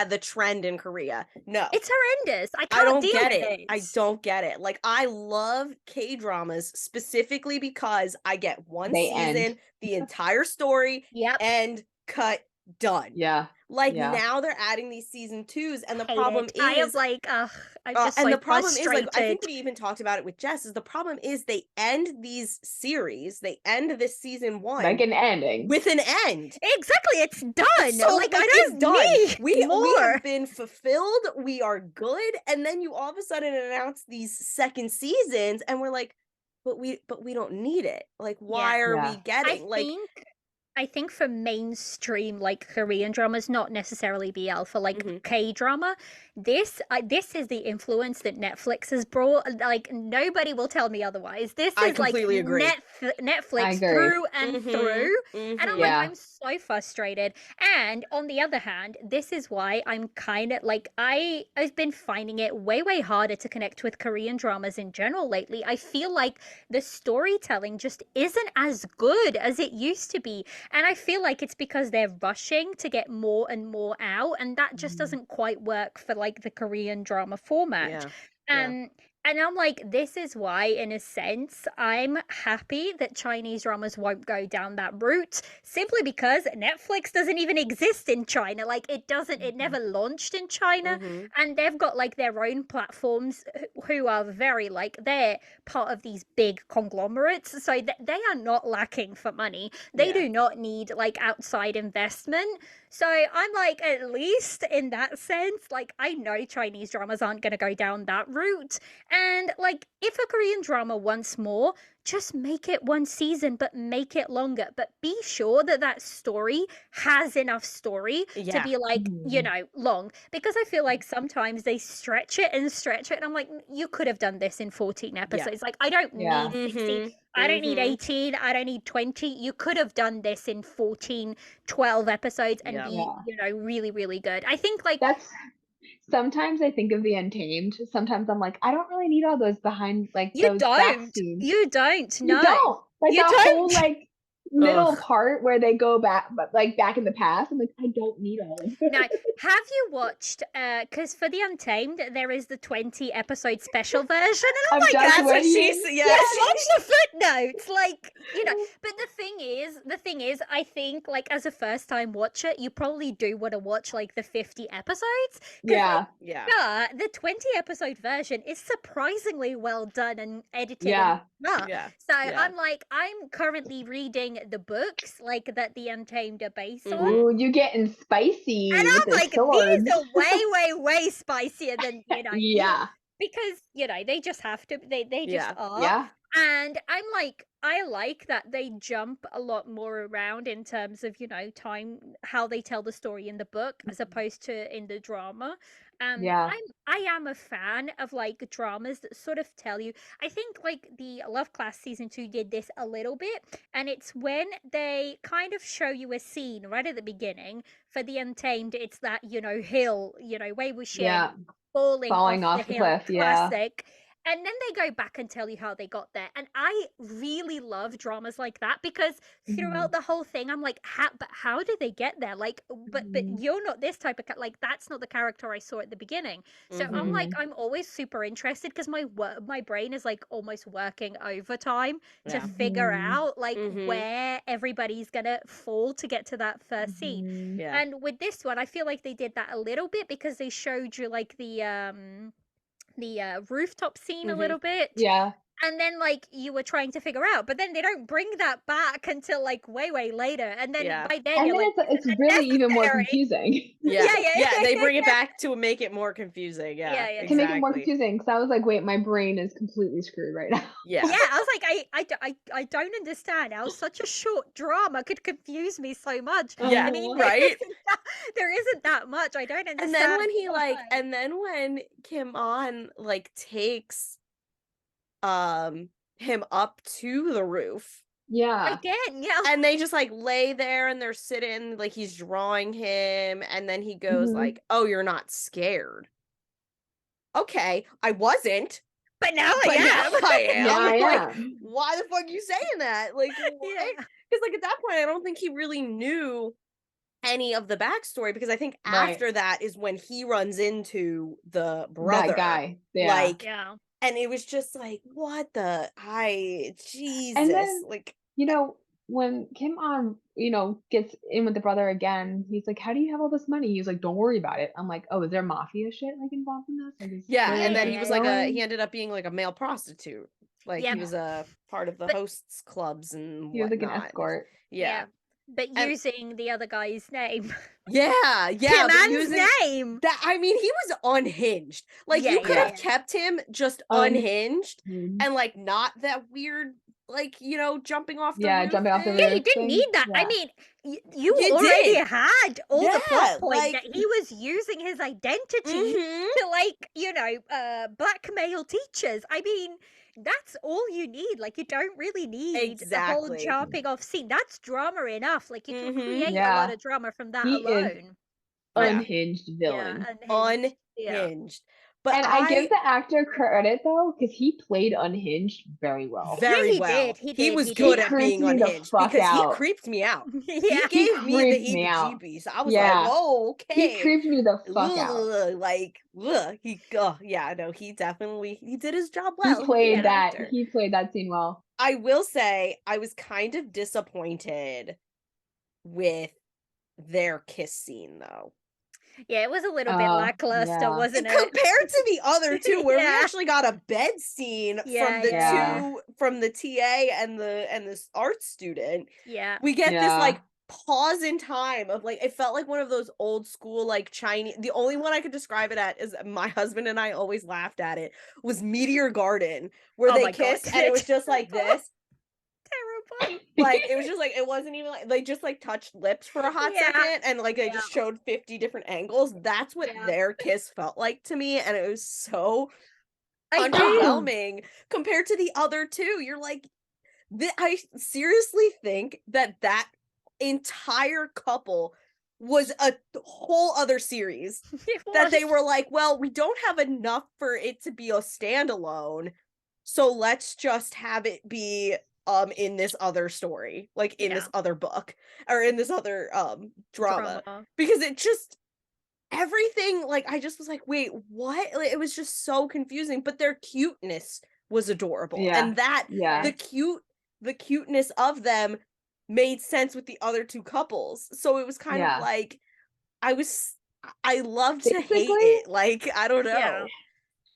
the trend in Korea. No. It's horrendous. I don't get it. I don't get it. Like, I love K-dramas specifically because I get one season, the entire story, and cut, done. Now they're adding these season 2s, and the problem is I have like I'm just and like the problem frustrated. is, like, I think we even talked about it with Jess, is the problem is they end these series, they end this season 1 like an ending with an end. Exactly, it's done. So like I don't need we more. have been fulfilled, we are good, and then you all of a sudden announce these second seasons, and we're like, but we don't need it. Like, why are we getting I think for mainstream like Korean dramas, not necessarily BL, for like K-drama, this is the influence that Netflix has brought. Like, nobody will tell me otherwise. This is like Netflix through and through. And I'm like, I'm so frustrated. And on the other hand, this is why I'm kind of like, I've been finding it way harder to connect with Korean dramas in general lately. I feel like the storytelling just isn't as good as it used to be. And I feel like it's because they're rushing to get more and more out, and that just doesn't quite work for like the Korean drama format. And I'm like, this is why, in a sense, I'm happy that Chinese dramas won't go down that route, simply because Netflix doesn't even exist in China. Like, it never launched in China, and they've got like their own platforms who are very like, they're part of these big conglomerates, so they are not lacking for money. They do not need like outside investment. So I'm like, at least in that sense, like, I know Chinese dramas aren't going to go down that route. And like, if a Korean drama wants more, just make it one season, but make it longer. But be sure that story has enough story to be like, long. Because I feel like sometimes they stretch it, and I'm like, you could have done this in 14 episodes. Like, I don't need 16. I don't need 18. I don't need 20. You could have done this in 14, 12 episodes and be, really, really good. I think like sometimes I think of the Untamed. Sometimes I'm like, I don't really need all those behind those back scenes. You don't. No. You don't. Like that whole like middle part where they go back, but like back in the past. I'm like, I don't need all of it. Now, have you watched? Because for the Untamed, there is the 20 episode special version, and I'm like, that's what she said. Yeah, watch the footnotes, like But the thing is, I think like as a first time watcher, you probably do want to watch like the 50 episodes. Yeah. But the 20 episode version is surprisingly well done and edited. Yeah. So I'm like, I'm currently reading the books like that the Untamed are based on. Ooh, you getting spicy. And I'm like, swords. these are way spicier than Yeah. because they just have to. They just are. Yeah. And I'm like, I like that they jump a lot more around in terms of time, how they tell the story in the book as opposed to in the drama. I am a fan of like dramas that sort of tell you. I think like the Love Class season 2 did this a little bit, and it's when they kind of show you a scene right at the beginning. For the Untamed, it's that hill, Wei Wuxian falling off the hill, cliff, classic. And then they go back and tell you how they got there. And I really love dramas like that because throughout the whole thing, I'm like, how did they get there? Like, but you're not this type of like, that's not the character I saw at the beginning. So I'm like, I'm always super interested because my brain is like almost working overtime to figure out like where everybody's gonna fall to get to that first scene. And with this one, I feel like they did that a little bit because they showed you like the rooftop scene a little bit. Yeah. And then like you were trying to figure out, but then they don't bring that back until like way later. And then by then and you're then like, it's really even more confusing. Yeah. They bring it back to make it more confusing. To make it more confusing. Because I was like, wait, my brain is completely screwed right now. Yeah, I was like, I don't understand how such a short drama could confuse me so much. Yeah, I mean, right. There isn't that much. I don't understand. And then when he like, and then when Kim On like takes him up to the roof. Yeah. Again, And they just like lay there and they're sitting, like he's drawing him, and then he goes like, "Oh, you're not scared." Okay, I wasn't. But now I am. Now I am. Like, why the fuck are you saying that? Like, because like at that point, I don't think he really knew any of the backstory, because I think after that is when he runs into the brother. That guy. And it was just like, what the Jesus. And then, like, when Kim On, gets in with the brother again, he's like, how do you have all this money? He's like, don't worry about it. I'm like, oh, is there mafia shit like involved in this? And then he was like he ended up being like a male prostitute. Like he was a part of the hosts clubs and he was like an escort. But using the other guy's name. Kim An's name. That, I mean, he was unhinged. Like you could have kept him just unhinged and like not that weird, like, jumping off the roof. Jumping off the roof. Yeah, you didn't need that. I mean, you already had all the plot points that he was using his identity to like, blackmail teachers. I mean, that's all you need. Like, you don't really need the whole jumping off scene. That's drama enough. Like, you can create a lot of drama from that alone. Unhinged villain. Unhinged. But I give the actor credit though, because he played unhinged very well. Very well. He was good at being unhinged because he creeped me out. He gave me the heebie-jeebies. I was like, "Whoa, okay." He creeped me the fuck out. Like, he definitely did his job well. He played that scene well. I will say, I was kind of disappointed with their kiss scene though. Yeah, it was a little bit lackluster, wasn't it? Compared to the other two, where we actually got a bed scene from the TA and this art student. Yeah. We get this like pause in time of like, it felt like one of those old school like Chinese. The only one I could describe it at is my husband and I always laughed at it was Meteor Garden, where they kissed and it was just like this. fun. Like, it was just like, it wasn't even like, they just like touched lips for a hot second, and like they just showed 50 different angles. That's what their kiss felt like to me, and it was so underwhelming compared to the other two. You're like, I seriously think that entire couple was a whole other series that they were like, well, we don't have enough for it to be a standalone, so let's just have it be in this other story, like in this other book, or in this other drama. Because it just, everything, like, I just was like, wait, what? Like, it was just so confusing, but their cuteness was adorable. And that the cuteness of them made sense with the other two couples. So it was kind of like, I loved to hate it. Like, I don't know.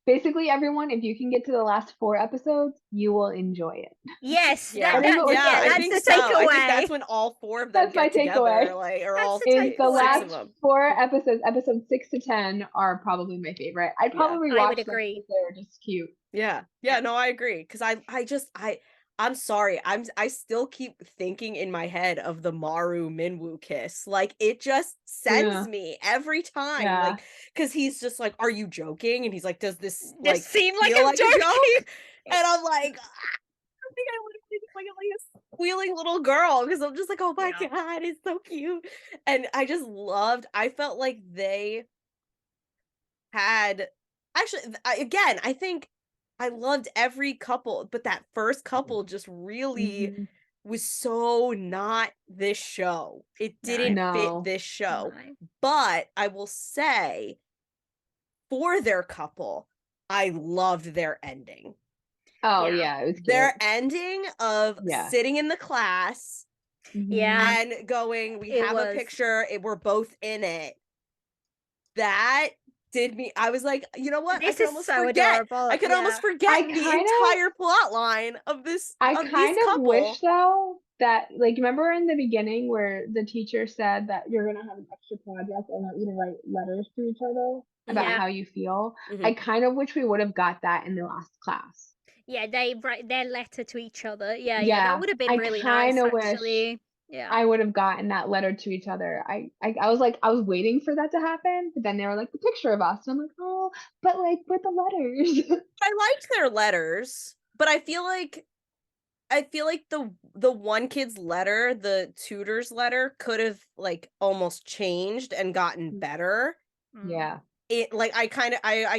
Basically, everyone, if you can get to the last 4 episodes, you will enjoy it. Yes, I think so. I think that's when all 4 of them get together, like, or all the last 4 episodes, episodes 6 to 10, are probably my favorite. I'd probably rewatch them because they're just cute. Yeah, no, I agree. Because I'm sorry, I still keep thinking in my head of the Maru Minwoo kiss. Like, it just sends me every time. Like, because he's just like, "Are you joking?" And he's like, "Does this like seem like feel a joke?" And I'm like, I think I would have been like a squealing little girl, because I'm just like, oh my god, it's so cute. And I felt like they had, actually, again, I think I loved every couple, but that first couple just really was so not this show. It didn't fit this show. But I will say, for their couple, I loved their ending. Oh yeah, it was cute. Their ending of sitting in the class and going, we have a picture, we're both in it. That did me, I was like, you know what? This is so adorable. I could almost forget the entire plot line of this. I kind of wish, though, that, like, remember in the beginning where the teacher said that you're gonna have an extra project and want you to write letters to each other about how you feel? I kind of wish we would have got that in the last class. Yeah, they write their letter to each other. Yeah, that would have been really nice, actually. Yeah, I would have gotten that letter to each other. I was like, I was waiting for that to happen, but then they were like, the picture of us. And I'm like, oh, but like with the letters. I liked their letters, but I feel like the one kid's letter, the tutor's letter, could have like almost changed and gotten better. Yeah. It, like, I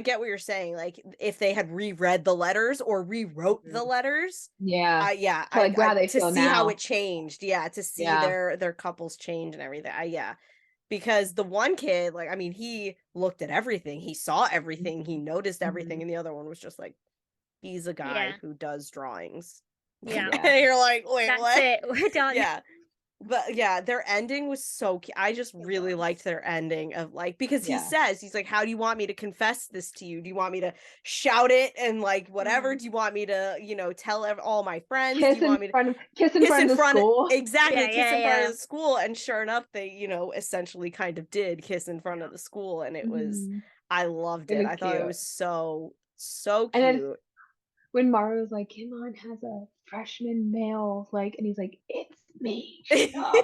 get what you're saying. Like, if they had reread the letters or rewrote the letters, to see how it changed. Yeah, to see their couples change and everything. Because the one kid, like, I mean, he looked at everything, he saw everything, he noticed everything, and the other one was just like, he's a guy who does drawings. Yeah, and you're like, wait, that's what? it. We're done. Yeah. But yeah, their ending was so cute. I just really liked their ending of, like, because he says, he's like, how do you want me to confess this to you? Do you want me to shout it and like whatever? Do you want me to, tell all my friends? Kiss do you want me to kiss in front of the school? Exactly, kiss in front of the school. And sure enough, they, essentially kind of did kiss in front of the school, and it was, I loved it. I thought it was so cute. And when Maru was like, Kimon has a freshman male, like, and he's like, it's me. Shut up.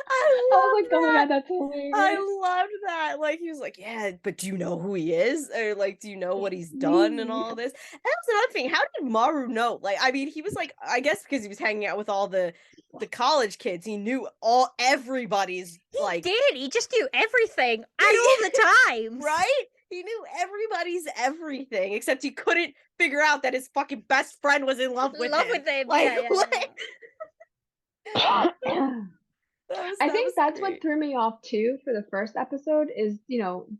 I was like, oh my god, that's hilarious. I loved that. Like, he was like, yeah, but do you know who he is? Or like, do you know what he's done and all this? And that was another thing. How did Maru know? Like, I mean, he was like, I guess because he was hanging out with all the college kids, he knew everybody's, like, he did. He just knew everything at all the times. Right? He knew everybody's everything, except he couldn't figure out that his fucking best friend was in love with him. Like, I think that's what threw me off too for the first episode is,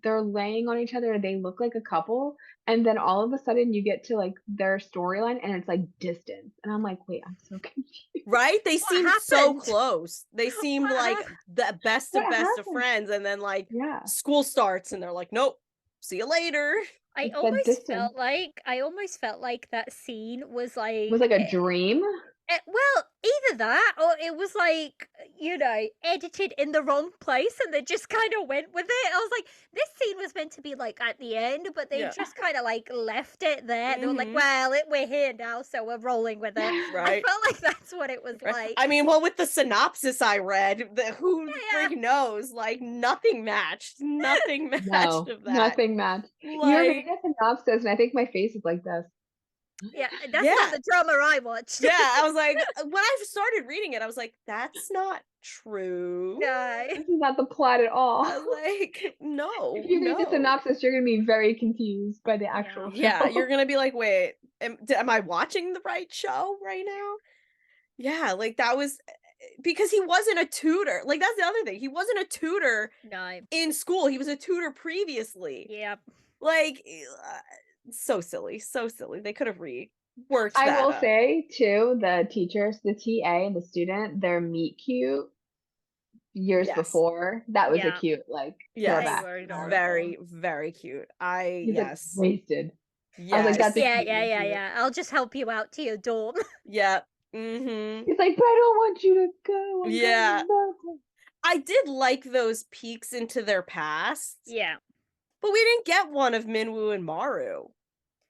they're laying on each other and they look like a couple, and then all of a sudden you get to like their storyline and it's like distance, and I'm like, wait, I'm so confused. Right? They seemed so close. They seemed like the best of friends, and then like school starts and they're like, nope, see you later. I almost felt like that scene was like a dream. Well, either that or it was like, edited in the wrong place and they just kind of went with it. I was like, this scene was meant to be like at the end, but they just kind of like left it there. They were like, well, we're here now, so we're rolling with it. Right. I felt like that's what it was like. I mean, well, with the synopsis I read, who freak knows? Like, nothing matched. Nothing matched of that. Nothing matched. You were reading a synopsis, and I think my face is like this. Yeah, that's not the drama I watched. Yeah, I was like, when I started reading it, I was like, that's not true. No. This is not the plot at all. I was like, no. If you read the synopsis, you're going to be very confused by the actual show. Yeah, you're going to be like, wait, am I watching the right show right now? Yeah, like that was because he wasn't a tutor. Like that's the other thing. He wasn't a tutor in school. He was a tutor previously. Yep. Like so silly, so silly. They could have reworked that. I will say too, the teachers, the TA and the student, their meet cute years before. That was a cute very, very cute. He's like wasted. Yes. I was like, that's yeah. I'll just help you out to your dorm. Yeah. He's like, but I don't want you to go. Yeah. I did like those peeks into their past. Yeah. But we didn't get one of Minwoo and Maru.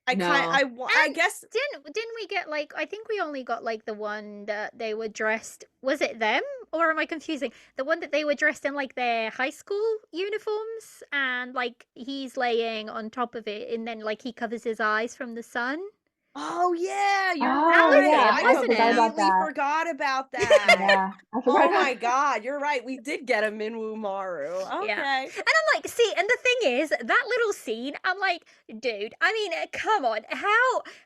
I guess didn't we get like, I think we only got like the one that they were dressed, was it them or am I confusing? The one that they were dressed in like their high school uniforms and like he's laying on top of it and then like he covers his eyes from the sun. Oh yeah, you're right. I completely forgot about that. Yeah, oh my god, you're right. We did get a Minwoo Maru. Okay. Yeah. And I'm like, see, and the thing is, that little scene, I'm like, dude, I mean, come on,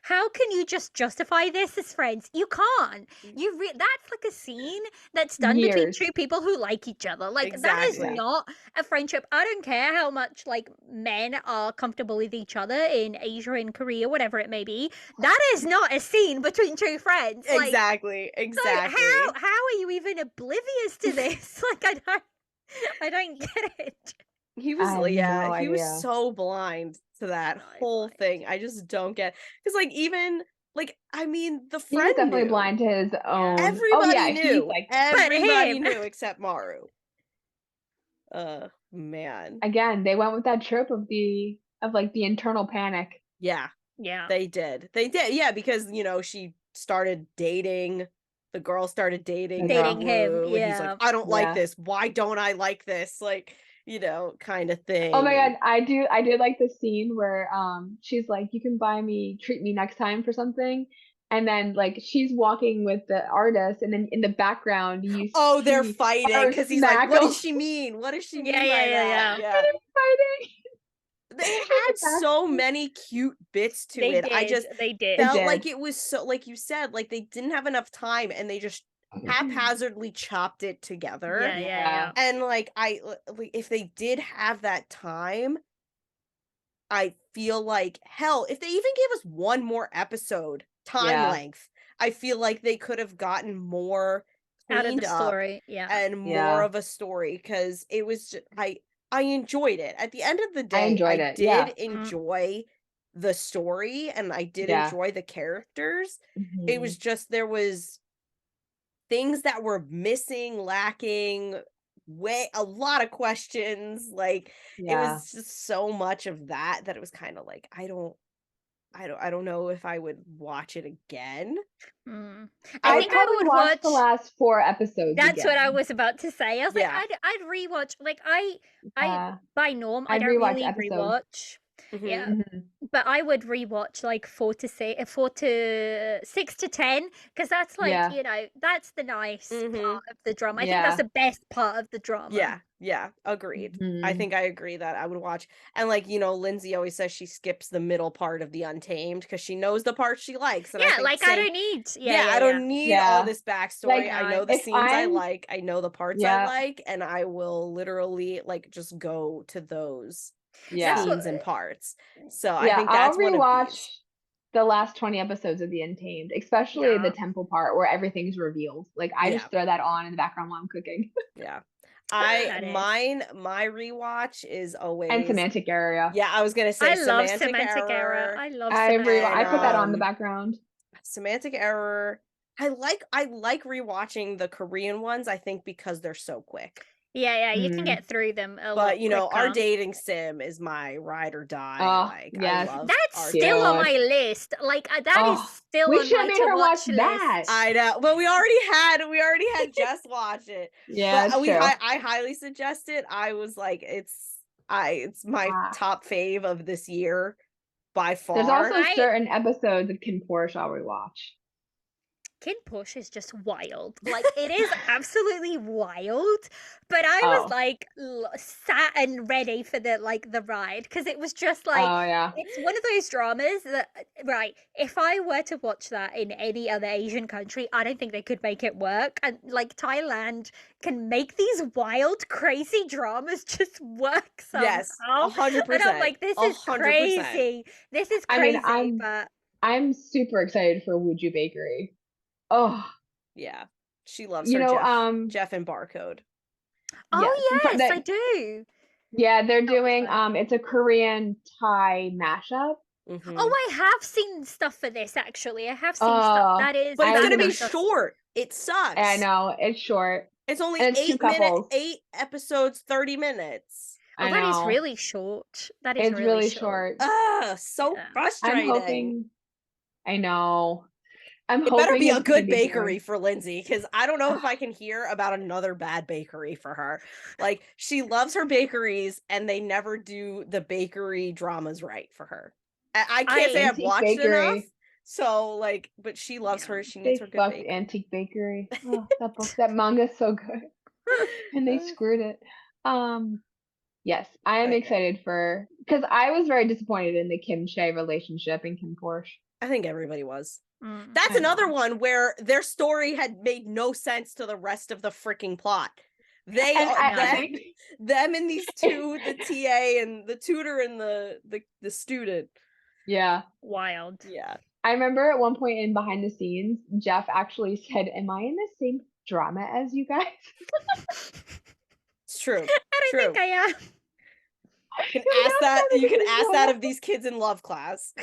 how can you just justify this as friends? You can't. That's like a scene that's done between two people who like each other. Like that is not a friendship. I don't care how much like men are comfortable with each other in Asia and Korea, whatever it may be. That is not a scene between two friends. Like, exactly. Like, how are you even oblivious to this? Like, I don't get it. He was he was so blind to that whole thing. I just don't get because like even like I mean the friend was definitely blind to his own. Everybody knew. Like, everybody knew except Maru. Man. Again, they went with that trope of the internal panic. Yeah. Yeah. They did. Yeah, because she started dating. The girl started dating him. Yeah. He's like, I don't like this. Why don't I like this? Like, kind of thing. Oh my god, I did like the scene where she's like, you can treat me next time for something. And then like she's walking with the artist and then in the background you see they're fighting because he's like, what does she mean? What does she mean by that? Yeah. They're fighting. They had so many cute bits to it. I just felt like it was so, like you said, like they didn't have enough time and they just haphazardly chopped it together. Yeah. And like if they did have that time, I feel like hell, if they even gave us one more episode length, I feel like they could have gotten more out of the story, and more of a story because it was just, I enjoyed it. At the end of the day, I did enjoy the story and I did enjoy the characters. It was just there was things that were missing, lacking, a lot of questions. Like it was just so much of that it was kind of like I don't know if I would watch it again. I think I would watch the last 4 episodes. That's what I was about to say. I was like, I'd rewatch. Like I by norm I don't really rewatch. Yeah, but I would rewatch like 4 to 6 to 10 because that's like that's the nice part of the drama. I think that's the best part of the drama. Yeah, agreed. I think I agree that I would watch. And like Lindsay always says she skips the middle part of the Untamed because she knows the part she likes. And I don't need I don't need all this backstory. Like, I know the scenes I like. I know the parts I like, and I will literally like just go to those scenes and parts. So I think that's I'll rewatch the last 20 episodes of the Untamed, especially the temple part where everything's revealed. Like I just throw that on in the background while I'm cooking. My rewatch is always and Semantic Error. Yeah, I was gonna say I love Semantic Error. I love I put that on the background. Semantic Error, I like rewatching the Korean ones, I think, because they're so quick. Yeah, you can get through them a lot But, you know, Our quicker. Dating Sim is my ride or die. Oh, Like, yes. I love That's still on my list. Like, that is still we on should my made to her watch watch that. list. I know. Well, we already had Jess watch it. Yeah, but true. I highly suggest it. I was like, it's my top fave of this year by far. There's also certain episodes of Kim Porsche I'll rewatch. Kid Push is just wild. Like, it is absolutely wild. But I was like sat and ready for the ride, because it was just like, it's one of those dramas that, right, if I were to watch that in any other Asian country, I don't think they could make it work. And like, Thailand can make these wild, crazy dramas just work somehow. Yes, 100%. And I'm like, this is 100%. Crazy. This is crazy. I mean, I'm super excited for Wuju Bakery. Oh yeah, she loves her Jeff and Barcode. Oh yes, I do. Yeah, they're doing it's a Korean Thai mashup. Mm-hmm. Oh, I have seen stuff for this actually. I have seen stuff that is, but it's gonna be short. It sucks. I know, it's short. It's only 8 episodes, 30 minutes. Oh, that is really short. That is really short. So frustrating. I'm hoping. I know. It better be a good bakery for Lindsay, because I don't know if I can hear about another bad bakery for her. Like, she loves her bakeries, and they never do the bakery dramas right for her. I can't say I've watched enough. So, like, but she loves her. She needs her good bakery. Antique Bakery. Oh, that manga's so good, and they screwed it. Yes, I am excited because I was very disappointed in the Kim Chae relationship and Kim Porsche. I think everybody was. That's another one where their story had made no sense to the rest of the freaking plot. Them and these two, the TA and the tutor and the student. Yeah. Wild. Yeah. I remember at one point in behind the scenes, Jeff actually said, "Am I in the same drama as you guys?" It's true. I don't think I am. You can ask that of these kids in love class.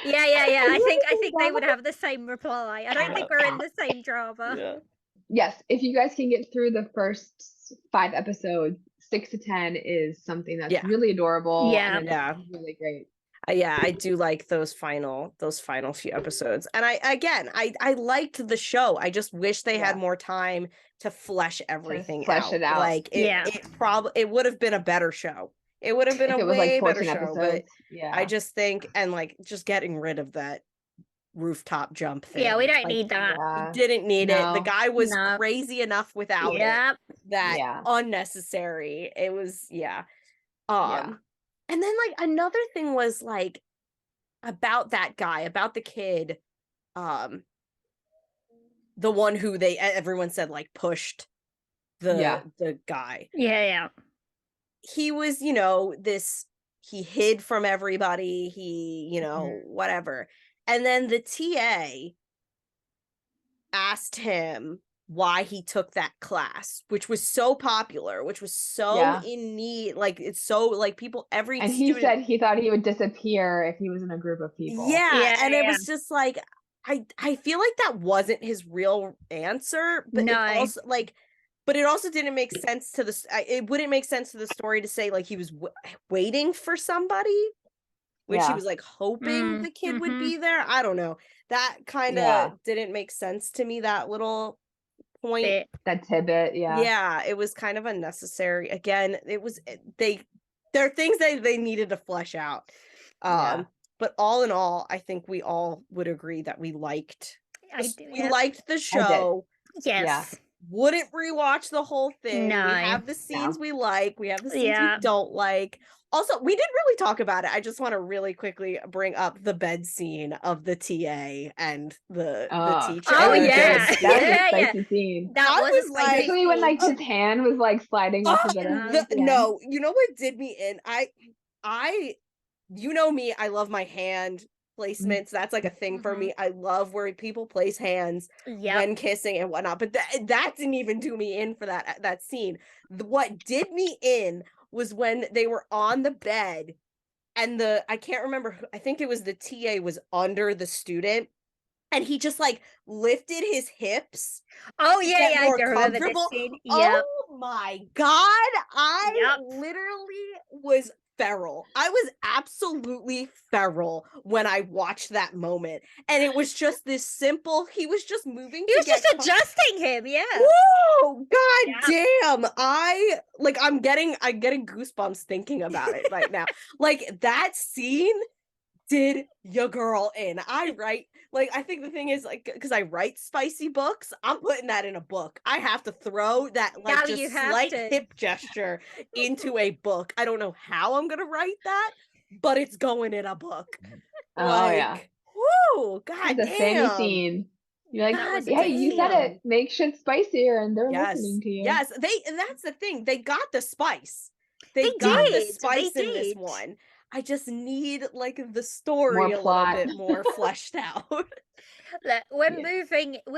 Yeah. I think they would have the same reply. I don't think we're in the same drama. Yeah. Yes, if you guys can get through the first 5 episodes, 6 to 10 is something that's really adorable. Yeah, and really great. Yeah, I do like those final few episodes. And I liked the show. I just wish they had more time to flesh everything out. Like, it would have been a better show. It would have been a way better show, but I just think, and like, just getting rid of that rooftop jump thing. Yeah, we don't need that. We didn't need it. The guy was crazy enough without it. That unnecessary. It was, And then, like, another thing was, like, about that guy, about the kid, the one who everyone said, like, pushed the guy. Yeah. He was, he hid from everybody, he, whatever. And then the TA asked him why he took that class, which was so popular, which was so in need, like, it's so, like, people, and he said he thought he would disappear if he was in a group of people. It was just like, I feel like that wasn't his real answer, but it also didn't make sense to it wouldn't make sense to the story to say, like, he was waiting for somebody, which he was, like, hoping the kid would be there. I don't know, that kind of didn't make sense to me, that little point, that tidbit. It was kind of unnecessary. Again, there are things that they needed to flesh out. But all in all, I think we all would agree that we liked the show. Yes. Wouldn't rewatch the whole thing. No. We have the scenes we like, we have the scenes we don't like. Also, we didn't really talk about it. I just want to really quickly bring up the bed scene of the TA and the teacher. Oh, yeah. That was a spicy scene. That was like, especially when, like, his hand was, like, sliding off of it. No, you know what did me in? You know me, I love my hand placements. That's like a thing for me. I love where people place hands when kissing and whatnot. But that didn't even do me in for that scene. What did me in was when they were on the bed and I can't remember, I think it was the TA was under the student, and he just like lifted his hips Oh to yeah, get yeah, I more do remember this comfortable. scene. Yep. Oh my God. I Yep. literally was feral. I was absolutely feral when I watched that moment. And it was just this simple, he was just moving He to was get just adjusting him, yeah. Whoa, God Yep. damn. I'm getting goosebumps thinking about it right now. Like that scene did your girl in. I think the thing is like because I write spicy books, I'm putting that in a book. I have to throw that like Now you just have slight to. hip gesture into a book. I don't know how I'm gonna write that, but it's going in a book. Oh yeah. Like, whoo, God It's a Sammy damn. scene. You're like, That was a hey, great you scene. said Damn. it. Make shit spicier, and they're Yes. listening to you. Yes. And that's the thing. They got the spice. They got the did. They spice in this did. one. I just need like the story More a little plot. bit more fleshed out. Look, we're Yeah.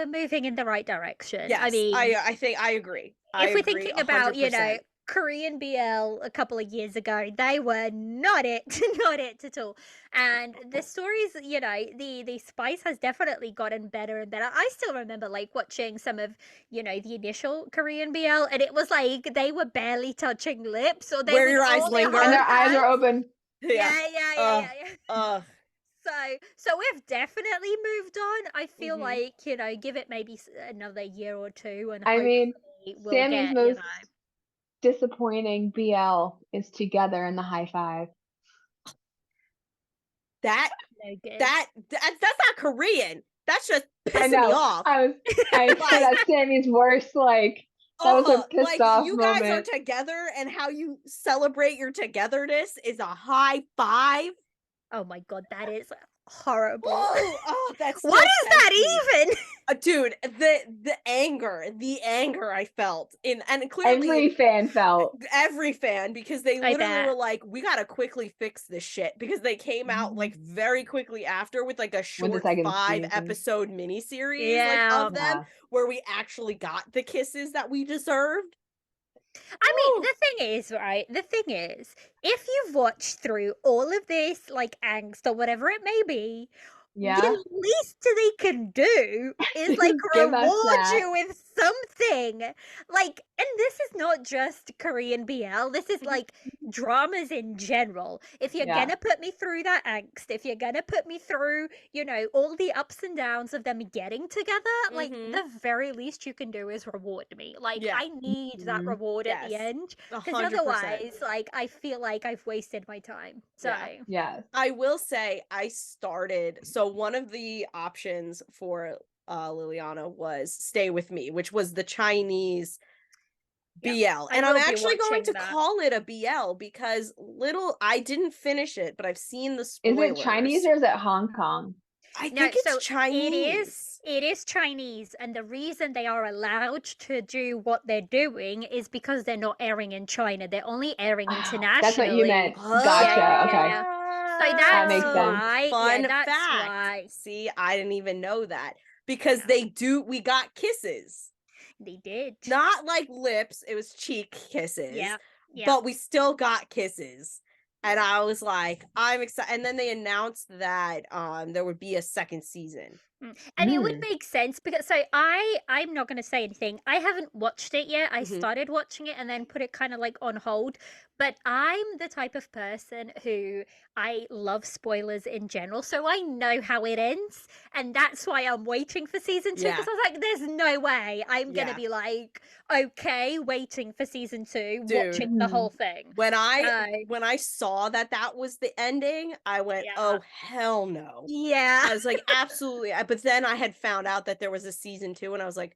moving in the right direction. I Yes, mean, I think I agree. I if we're agree thinking about, 100%. Korean BL a couple of years ago, they were not it, not it at all. And the stories, the spice has definitely gotten better and better. I still remember like watching some of, the initial Korean BL, and it was like they were barely touching lips, or they Where would your eyes hold their linger. And whole their eyes are hands. open. Yeah, yeah. So we've definitely moved on. I feel like, give it maybe another year or two, and I mean, hopefully we'll Sammy's get, most disappointing BL is Together in the High Five. That no good. that's not Korean. That's just I pissing me know. off. I said that's Sammy's worst, like, that was a pissed like off you guys moment. are together and how you celebrate your togetherness is a high five. Oh my God, that is horrible. Oh, that's so what is that me. even? Dude, the anger I felt and clearly Every fan felt. every fan, because they I literally bet. were like, we gotta quickly fix this shit, because they came out like very quickly after with like a short 5-episode miniseries like of them where we actually got the kisses that we deserved. I mean, the thing is, right? The thing is, if you've watched through all of this, like angst or whatever it may be, the least they can do is like Give us reward that. you with something. Like, and this is not just Korean BL, this is like dramas in general. If you're gonna put me through that angst, if you're gonna put me through, all the ups and downs of them getting together, like the very least you can do is reward me. Like, I need that reward at the end, because 100%. otherwise, like, I feel like I've wasted my time. So yeah. I will say I started, so one of the options for Liliana was Stay With Me, which was the Chinese BL. And I'm actually going to call it a BL because I didn't finish it, but I've seen the spoilers. Is it Chinese or is it Hong Kong? I think it's Chinese. It is Chinese, and the reason they are allowed to do what they're doing is because they're not airing in China. They're only airing internationally. That's what you meant. Gotcha. Okay. So that makes why. sense. Fun that's fact. why. See, I didn't even know that. Because we got kisses. They did. Not like lips, it was cheek kisses. Yeah. But we still got kisses. And I was like, I'm excited. And then they announced that there would be a second season. And it would make sense because I'm not going to say anything. I haven't watched it yet. I started watching it and then put it kind of like on hold. But I'm the type of person who I love spoilers in general, so I know how it ends, and that's why I'm waiting for season 2, because I was like, there's no way I'm gonna be like, okay, waiting for season 2, watching the whole thing. When I saw that was the ending, I went, oh hell no. I was like, absolutely. But then I had found out that there was a season 2, and I was like,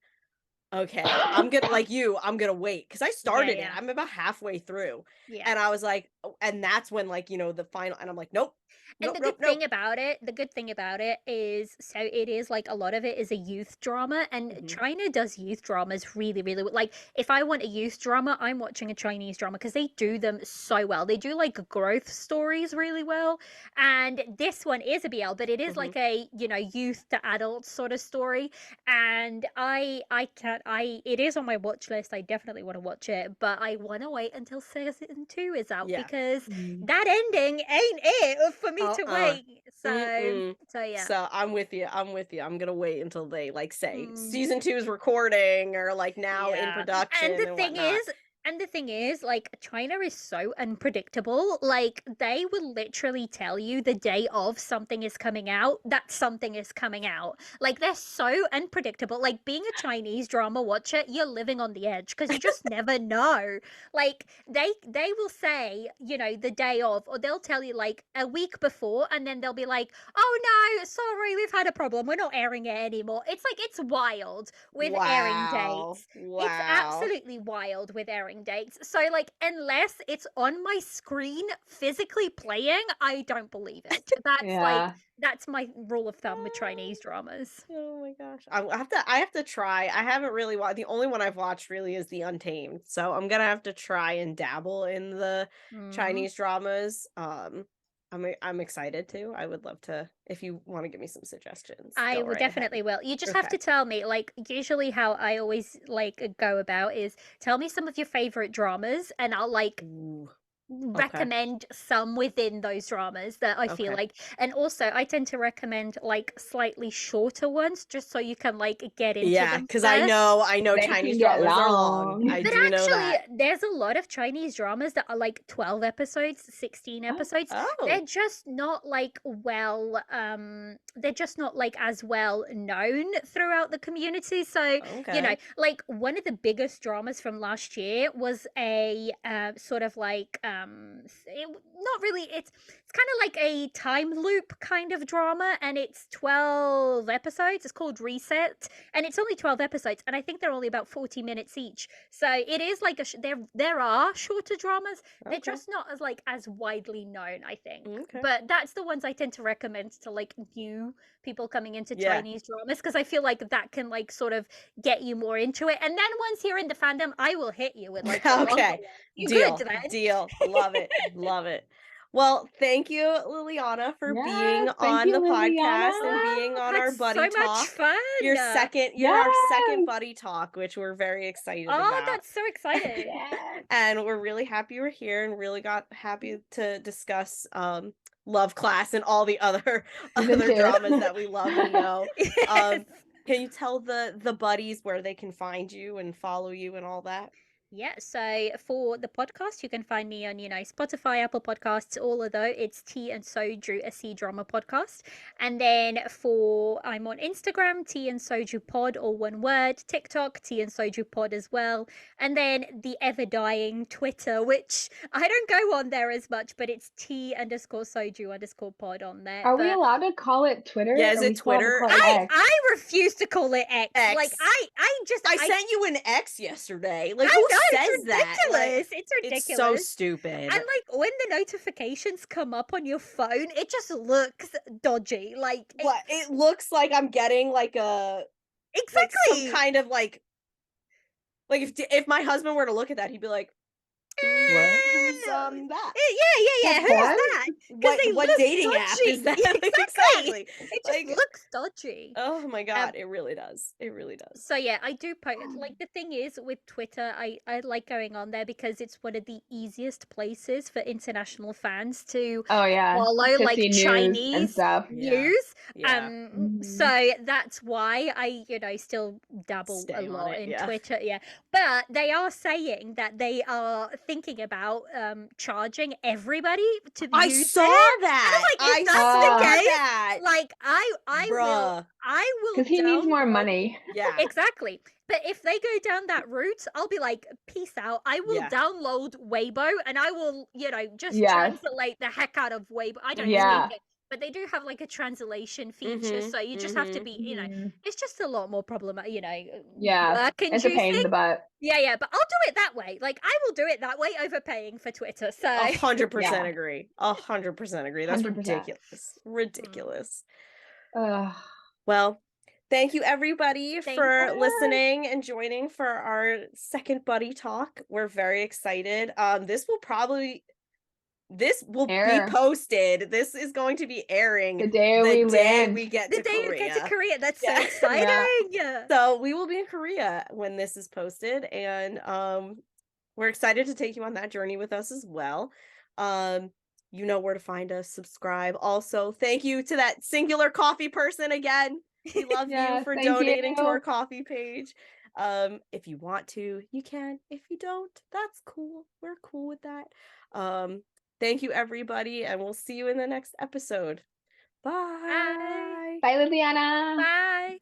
okay, I'm gonna wait, because I started it. I'm about halfway through. And I was like, and that's when like, the final, and I'm like, nope. And the good thing about it is, so it is like a lot of it is a youth drama, and China does youth dramas really, really well. Like, if I want a youth drama, I'm watching a Chinese drama because they do them so well. They do like growth stories really well, and this one is a BL, but it is like a youth to adult sort of story. And it is on my watch list. I definitely want to watch it, but I want to wait until season 2 is out because because that ending ain't it for me to wait. So yeah. So I'm with you. I'm gonna wait until they like say season 2 is recording or like now in production and whatnot. And the thing is, like, China is so unpredictable. Like, they will literally tell you the day of something is coming out, that something is coming out. Like, they're so unpredictable. Like, being a Chinese drama watcher, you're living on the edge because you just never know. Like, they will say, you know, the day of, or they'll tell you like a week before, and then they'll be like, oh no, sorry, we've had a problem. We're not airing it anymore. It's like, it's wild with airing dates. It's absolutely wild with airing dates. So like, unless it's on my screen physically playing, I don't believe it. That's that's my rule of thumb with Chinese dramas. Oh my gosh. I have to try. I haven't really watched. The only one I've watched really is The Untamed. So I'm gonna have to try and dabble in the Chinese dramas. I'm excited to. I would love to, if you want to give me some suggestions. I would definitely will. You just have to tell me, like, usually how I always like go about is tell me some of your favorite dramas and I'll like recommend some within those dramas that I feel like. And also I tend to recommend like slightly shorter ones just so you can like get into them because I know they Chinese dramas are long. I do know that. There's a lot of Chinese dramas that are like 12 episodes, 16 episodes. They're just not like they're just not like as well known throughout the community. So you know, like one of the biggest dramas from last year was a sort of like not really, it's kind of like a time loop kind of drama, and it's 12 episodes. It's called Reset, and it's only 12 episodes, and I think they're only about 40 minutes each. So it is like there are shorter dramas. They're just not as like as widely known, I think. But that's the ones I tend to recommend to like new people coming into Chinese dramas, because I feel like that can like sort of get you more into it. And then once you're in the fandom, I will hit you with like deal. Love it. Love it. Well, thank you, Liliana, for being on the podcast and being on our buddy talk. So much fun. You're our second buddy talk, which we're very excited about. Oh, that's so exciting. And we're really happy you're here and really got happy to discuss Love Class and all the other dramas that we love and know. Can you tell the buddies where they can find you and follow you and all that? Yeah, so for the podcast, you can find me on, Spotify, Apple Podcasts, all of those. It's Tea and Soju, a C-drama podcast. And then I'm on Instagram, Tea and Soju Pod, all one word. TikTok, Tea and Soju Pod as well. And then the ever-dying Twitter, which I don't go on there as much, but it's Tea_Soju_pod on there. Are we allowed to call it Twitter? Yeah, is it Twitter? I refuse to call it X. Like, I sent you an X yesterday. Like, who says that? Like, it's ridiculous. It's so stupid. And like when the notifications come up on your phone, it just looks dodgy. Like it looks like I'm getting like a like some kind of like if my husband were to look at that, he'd be like, who's that? Yeah. Who's that? What dating app is that? Exactly. It just looks dodgy. Oh my god, it really does. It really does. So yeah, I do post. Like the thing is with Twitter, I like going on there because it's one of the easiest places for international fans to follow like Chinese and stuff. news. So that's why I still dabble a lot in Twitter. Yeah, but they are saying that they are thinking about charging everybody to use I saw that. And I'm like, if that's the case, that. like I will because he needs more money. Yeah, exactly. But if they go down that route, I'll be like, peace out. I will download Weibo and I will, just translate the heck out of Weibo. I don't speak it. But they do have like a translation feature, so you just have to be, it's just a lot more problematic, it's a pain in the butt. Yeah, but I'll do it that way. Like I will do it that way over paying for Twitter. So 100% agree. 100% agree. That's 100%. Ridiculous. Well, thank you everybody for listening and joining for our second buddy talk. We're very excited. This will be posted. This is going to be airing the day we get to Korea. That's so exciting. So we will be in Korea when this is posted, and we're excited to take you on that journey with us as well. You know where to find us. Subscribe. Also, thank you to that singular coffee person again. We love you for donating to our coffee page. If you want to, you can. If you don't, that's cool. We're cool with that. Thank you, everybody, and we'll see you in the next episode. Bye. Bye. Bye, Liliana. Bye.